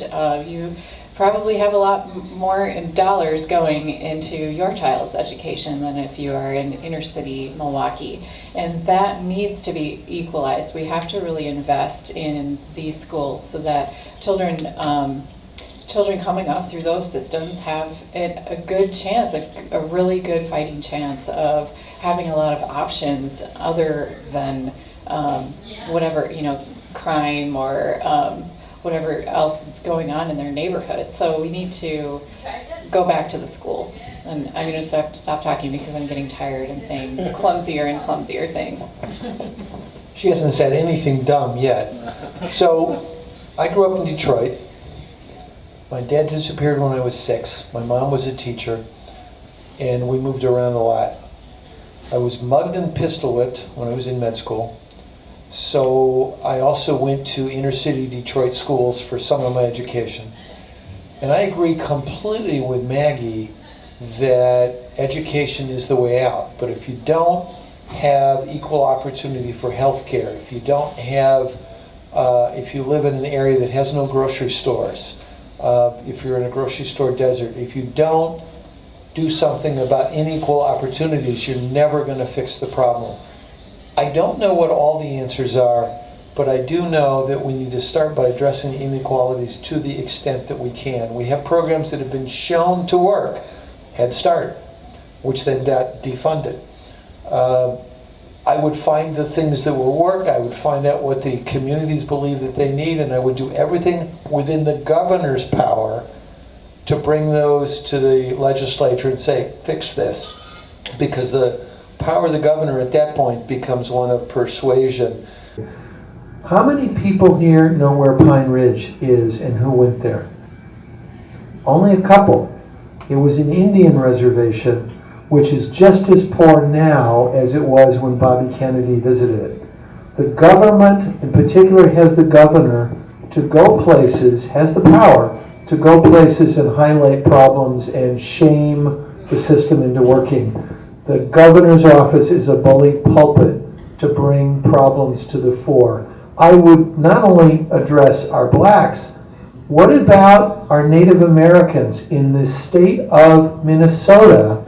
you probably have a lot more in dollars going into your child's education than if you are in inner city Milwaukee. And that needs to be equalized. We have to really invest in these schools so that children coming up through those systems have a good chance, a really good fighting chance of having a lot of options other than whatever, crime or whatever else is going on in their neighborhood. So we need to go back to the schools. And I'm going to stop talking because I'm getting tired and saying clumsier and clumsier things. She hasn't said anything dumb yet. So, I grew up in Detroit. My dad disappeared when I was 6. My mom was a teacher, and we moved around a lot. I was mugged and pistol whipped when I was in med school. So I also went to inner city Detroit schools for some of my education. And I agree completely with Maggie that education is the way out. But if you don't have equal opportunity for health care, if you don't have, if you live in an area that has no grocery stores, if you're in a grocery store desert, if you don't do something about unequal opportunities, you're never going to fix the problem. I don't know what all the answers are, but I do know that we need to start by addressing inequalities to the extent that we can. We have programs that have been shown to work, Head Start, which then got defunded. I would find the things that will work, I would find out what the communities believe that they need, and I would do everything within the governor's power to bring those to the legislature and say, fix this. Because the power of the governor at that point becomes one of persuasion. How many people here know where Pine Ridge is and who went there? Only a couple. It was an Indian reservation, which is just as poor now as it was when Bobby Kennedy visited it. The government, in particular, has the governor to go places, has the power to go places and highlight problems and shame the system into working. The governor's office is a bully pulpit to bring problems to the fore. I would not only address our blacks, what about our Native Americans in the state of Minnesota?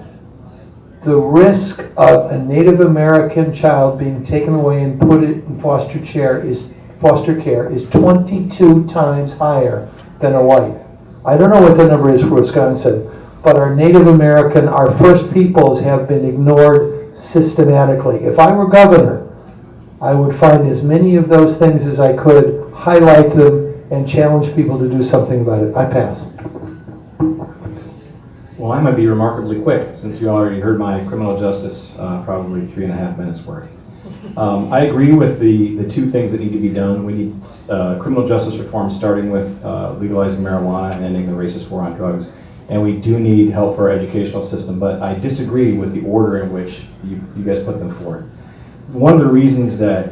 The risk of a Native American child being taken away and put in foster care is 22 times higher than a white. I don't know what the number is for Wisconsin, but our Native American, our First Peoples have been ignored systematically. If I were governor, I would find as many of those things as I could, highlight them, and challenge people to do something about it. I pass. Well, I might be remarkably quick, since you already heard my criminal justice probably 3.5 minutes worth. I agree with the two things that need to be done. We need criminal justice reform, starting with legalizing marijuana and ending the racist war on drugs. And we do need help for our educational system, but I disagree with the order in which you guys put them forward. One of the reasons that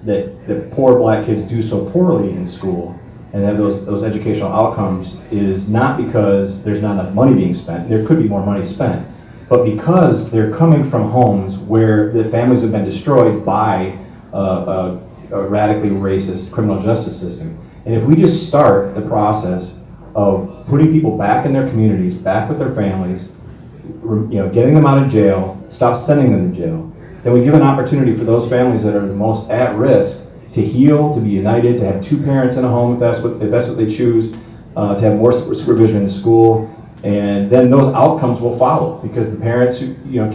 that poor black kids do so poorly in school and have those educational outcomes is not because there's not enough money being spent. There could be more money spent, but because they're coming from homes where the families have been destroyed by a radically racist criminal justice system. And if we just start the process of putting people back in their communities, back with their families, getting them out of jail, stop sending them to jail, then we give an opportunity for those families that are the most at risk to heal, to be united, to have two parents in a home if that's what they choose, to have more supervision in school, and then those outcomes will follow because the parents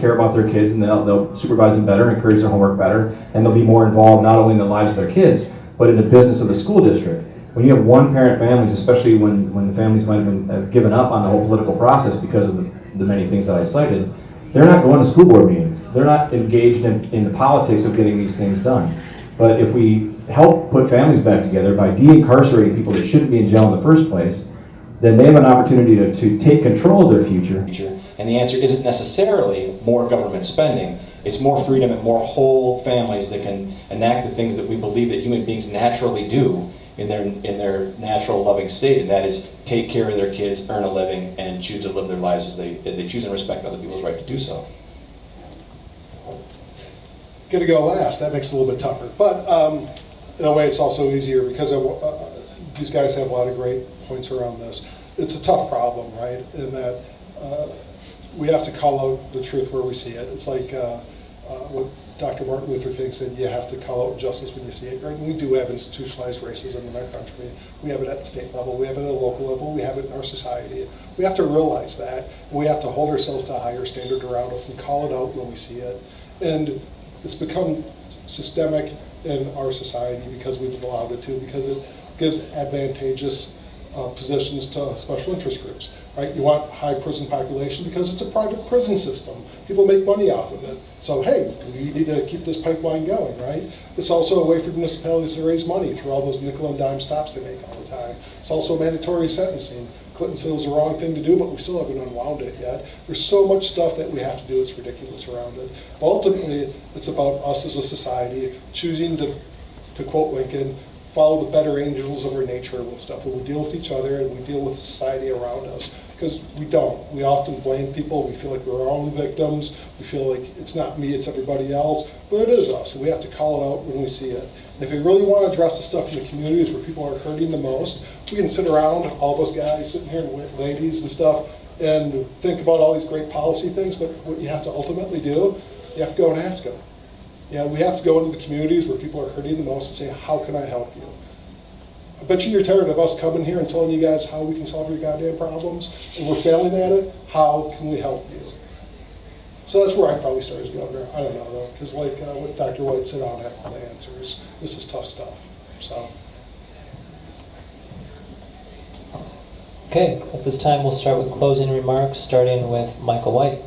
care about their kids, and they'll supervise them better, encourage their homework better, and they'll be more involved not only in the lives of their kids, but in the business of the school district. When you have one-parent families, especially when the families might have been given up on the whole political process because of the many things that I cited, they're not going to school board meetings. They're not engaged in the politics of getting these things done. But if we help put families back together by de-incarcerating people that shouldn't be in jail in the first place, then they have an opportunity to take control of their future. And the answer isn't necessarily more government spending. It's more freedom and more whole families that can enact the things that we believe that human beings naturally do in their natural loving state, and that is take care of their kids, earn a living, and choose to live their lives as they choose and respect other people's right to do so. Get to go last. That makes it a little bit tougher, but in a way, it's also easier because these guys have a lot of great points around this. It's a tough problem, right? In that we have to call out the truth where we see it. It's like what Dr. Martin Luther King said, you have to call out justice when you see it, right? And we do have institutionalized racism in our country. We have it at the state level, we have it at a local level, we have it in our society. We have to realize that, and we have to hold ourselves to a higher standard around us and call it out when we see it. And it's become systemic in our society because we've allowed it to, because it gives advantageous positions to special interest groups, right? You want high prison population because it's a private prison system. People make money off of it. So, hey, we need to keep this pipeline going, right? It's also a way for municipalities to raise money through all those nickel and dime stops they make all the time. It's also mandatory sentencing. Clinton said it was the wrong thing to do, but we still haven't unwound it yet. There's so much stuff that we have to do, it's ridiculous around it. But ultimately, it's about us as a society choosing to quote Lincoln, follow the better angels of our nature with stuff. When we deal with each other and we deal with society around us, because we don't. We often blame people. We feel like we're our own victims. We feel like it's not me, it's everybody else. But it is us, and we have to call it out when we see it. And if we really want to address the stuff in the communities where people are hurting the most, we can sit around, all of us guys sitting here, ladies and stuff, and think about all these great policy things, but what you have to ultimately do, you have to go and ask them. We have to go into the communities where people are hurting the most and say, how can I help you? I bet you're tired of us coming here and telling you guys how we can solve your goddamn problems, and we're failing at it. How can we help you? So that's where I probably start as governor. I don't know, though, because like what Dr. White said, I don't have all the answers. This is tough stuff. So. Okay, at this time we'll start with closing remarks, starting with Michael White.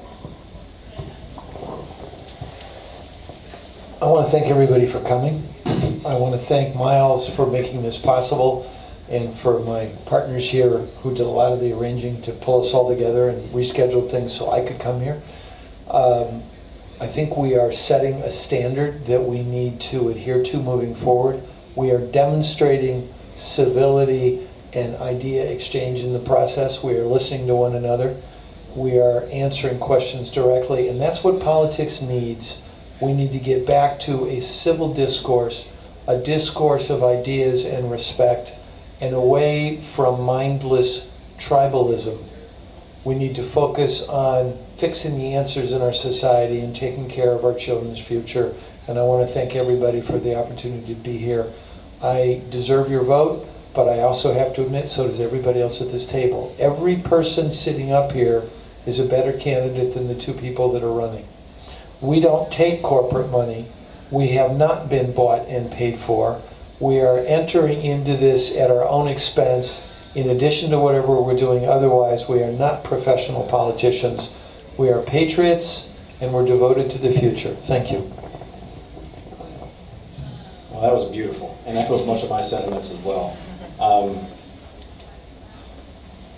I want to thank everybody for coming. I want to thank Miles for making this possible, and for my partners here who did a lot of the arranging to pull us all together and reschedule things so I could come here. I think we are setting a standard that we need to adhere to moving forward. We are demonstrating civility and idea exchange in the process. We are listening to one another. We are answering questions directly, and that's what politics needs. We need to get back to a civil discourse, a discourse of ideas and respect, and away from mindless tribalism. We need to focus on fixing the answers in our society and taking care of our children's future. And I want to thank everybody for the opportunity to be here. I deserve your vote, but I also have to admit, so does everybody else at this table. Every person sitting up here is a better candidate than the two people that are running. We don't take corporate money. We have not been bought and paid for. We are entering into this at our own expense. In addition to whatever we're doing otherwise, we are not professional politicians. We are patriots, and we're devoted to the future. Thank you. Well, that was beautiful, and echoes much of my sentiments as well.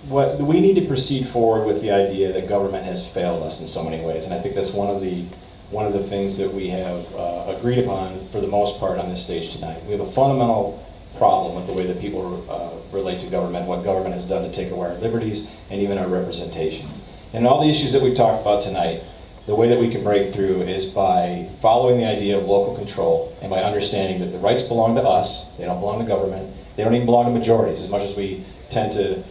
We need to proceed forward with the idea that government has failed us in so many ways, and I think that's one of the things that we have agreed upon for the most part on this stage tonight. We have a fundamental problem with the way that people relate to government, what government has done to take away our liberties and even our representation. And all the issues that we've talked about tonight, the way that we can break through is by following the idea of local control and by understanding that the rights belong to us, they don't belong to government, they don't even belong to majorities as much as we tend to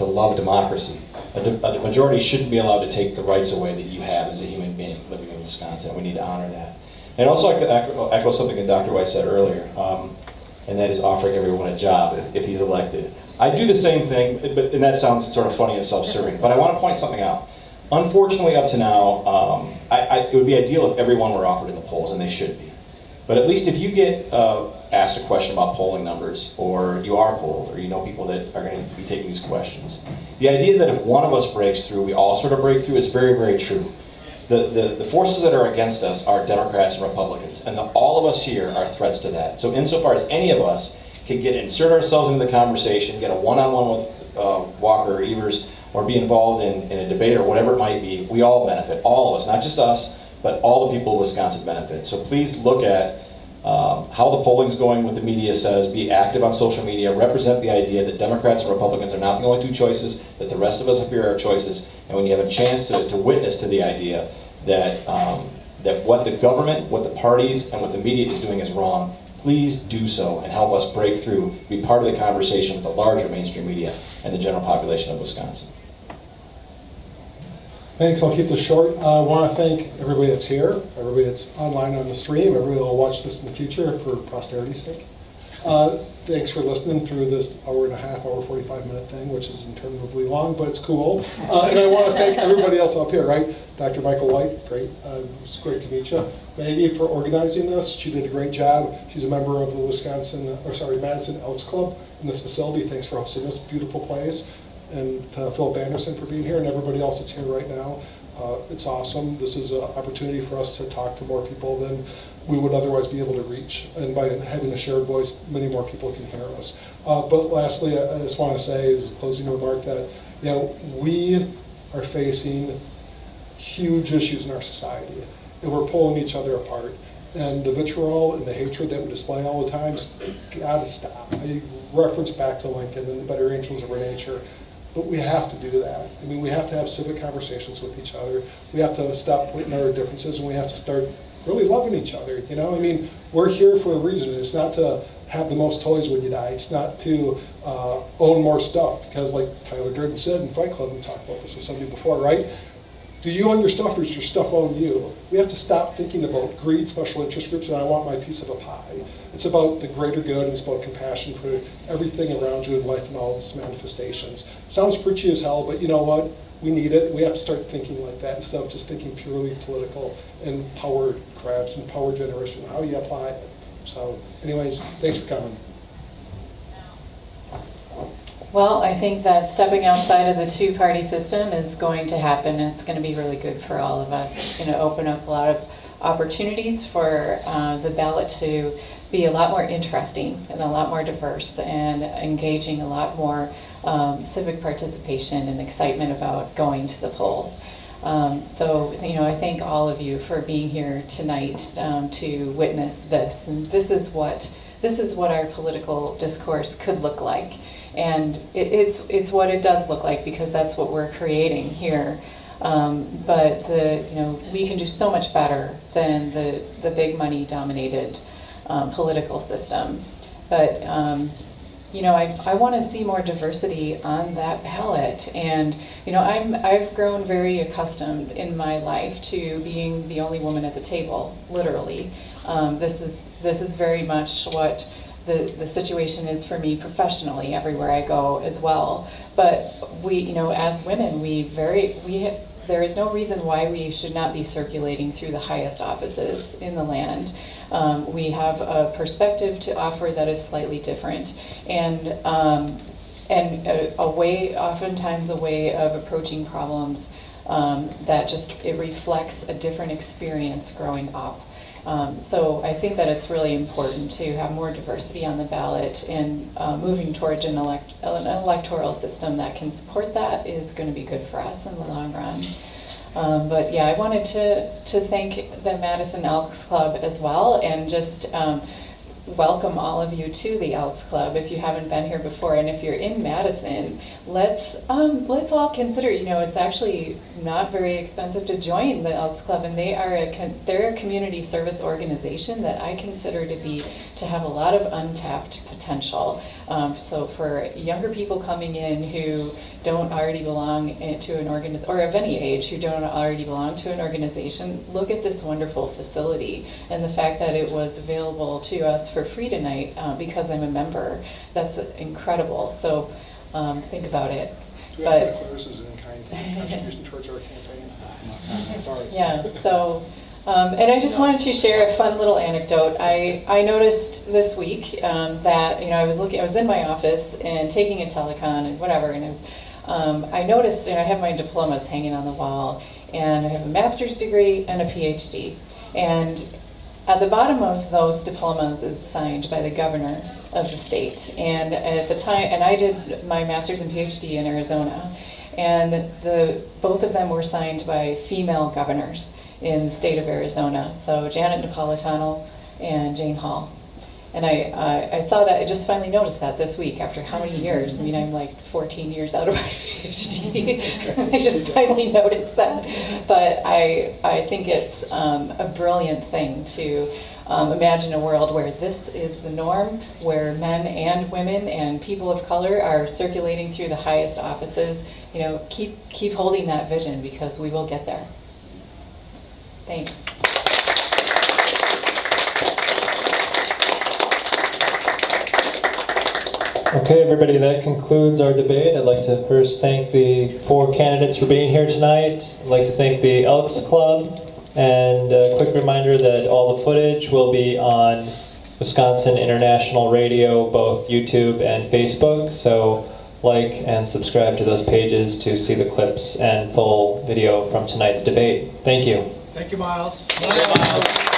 love democracy. A majority shouldn't be allowed to take the rights away that you have as a human being living in Wisconsin. We need to honor that. And I'd also like to echo something that Dr. White said earlier, and that is offering everyone a job if he's elected. I do the same thing, and that sounds sort of funny and self-serving, but I want to point something out. Unfortunately, up to now, it would be ideal if everyone were offered in the polls, and they should be. But at least if you get asked a question about polling numbers, or you are polled, or you know people that are going to be taking these questions, the idea that if one of us breaks through, we all sort of break through is very, very true. The forces that are against us are Democrats and Republicans, and all of us here are threats to that. So insofar as any of us can insert ourselves into the conversation, get a one-on-one with Walker or Evers, or be involved in a debate or whatever it might be, we all benefit. All of us, not just us, but all the people of Wisconsin benefit. So please look at how the polling's going, what the media says, be active on social media, represent the idea that Democrats and Republicans are not the only two choices, that the rest of us up here are choices, and when you have a chance to witness to the idea that, that what the government, what the parties, and what the media is doing is wrong, please do so and help us break through, be part of the conversation with the larger mainstream media and the general population of Wisconsin. Thanks, I'll keep this short. I want to thank everybody that's here, everybody that's online on the stream, everybody that will watch this in the future for posterity's sake. Thanks for listening through this hour and a half, hour 45-minute thing, which is interminably long, but it's cool. And I want to thank everybody else up here, right? Dr. Michael White, great. It's great to meet you. Maggie for organizing this. She did a great job. She's a member of the Madison Elks Club in this facility. Thanks for hosting this beautiful place. And Philip Anderson for being here, and everybody else that's here right now. It's awesome. This is an opportunity for us to talk to more people than we would otherwise be able to reach. And by having a shared voice, many more people can hear us. But lastly, I just want to say as a closing remark that we are facing huge issues in our society, and we're pulling each other apart. And the vitriol and the hatred that we display all the time, gotta stop. I reference back to Lincoln and the better angels of our nature. But we have to do that. I mean, we have to have civic conversations with each other. We have to stop putting our differences, and we have to start really loving each other. You know, I mean, we're here for a reason. It's not to have the most toys when you die. It's not to own more stuff, because like Tyler Durden said in Fight Club, we talked about this with somebody before, right? Do you own your stuff, or does your stuff own you? We have to stop thinking about greed, special interest groups, and I want my piece of a pie. It's about the greater good, and it's about compassion for everything around you in life and all its manifestations. Sounds preachy as hell, but you know what? We need it. We have to start thinking like that instead of just thinking purely political and power grabs and power generation, how you apply it. So anyways, thanks for coming. Well, I think that stepping outside of the two-party system is going to happen, and it's going to be really good for all of us. It's going to open up a lot of opportunities for the ballot to be a lot more interesting and a lot more diverse and engaging a lot more civic participation and excitement about going to the polls. So, I thank all of you for being here tonight to witness this. And this is what our political discourse could look like. And it's what it does look like, because that's what we're creating here. But we can do so much better than the big money dominated political system. But I want to see more diversity on that ballot. And I've grown very accustomed in my life to being the only woman at the table, literally. This is very much what the situation is for me professionally everywhere I go as well. But we, as women, there is no reason why we should not be circulating through the highest offices in the land. We have a perspective to offer that is slightly different, and oftentimes a way of approaching problems that it reflects a different experience growing up. So I think that it's really important to have more diversity on the ballot, and moving toward an electoral system that can support that is going to be good for us in the long run. But yeah, I wanted to thank the Madison Elks Club as well, and just welcome all of you to the Elks Club if you haven't been here before. And if you're in Madison, let's all consider, it's actually not very expensive to join the Elks Club, and they're a community service organization that I consider to have a lot of untapped potential. So for younger people coming in who don't already belong to an organization, or of any age who don't already belong to an organization, look at this wonderful facility. And the fact that it was available to us for free tonight because I'm a member, that's incredible. So think about it. We have to declare this as an in-kind contribution towards our campaign. Sorry. Yeah, so, and I just wanted to share a fun little anecdote. I noticed this week that, I was in my office and taking a telecon and whatever, and I noticed, I have my diplomas hanging on the wall, and I have a master's degree and a PhD. And at the bottom of those diplomas is signed by the governor of the state. And at the time, and I did my master's and PhD in Arizona, and both of them were signed by female governors in the state of Arizona. So Janet Napolitano and Jane Hall. And I saw that, I just finally noticed that this week after how many years? I mean, I'm like 14 years out of my PhD. I just finally noticed that. But I think it's a brilliant thing to imagine a world where this is the norm, where men and women and people of color are circulating through the highest offices. Keep holding that vision, because we will get there. Thanks. Okay, everybody, that concludes our debate. I'd like to first thank the 4 candidates for being here tonight. I'd like to thank the Elks Club, and a quick reminder that all the footage will be on Wisconsin International Radio, both YouTube and Facebook, so like and subscribe to those pages to see the clips and full video from tonight's debate. Thank you. Thank you, Miles. Bye.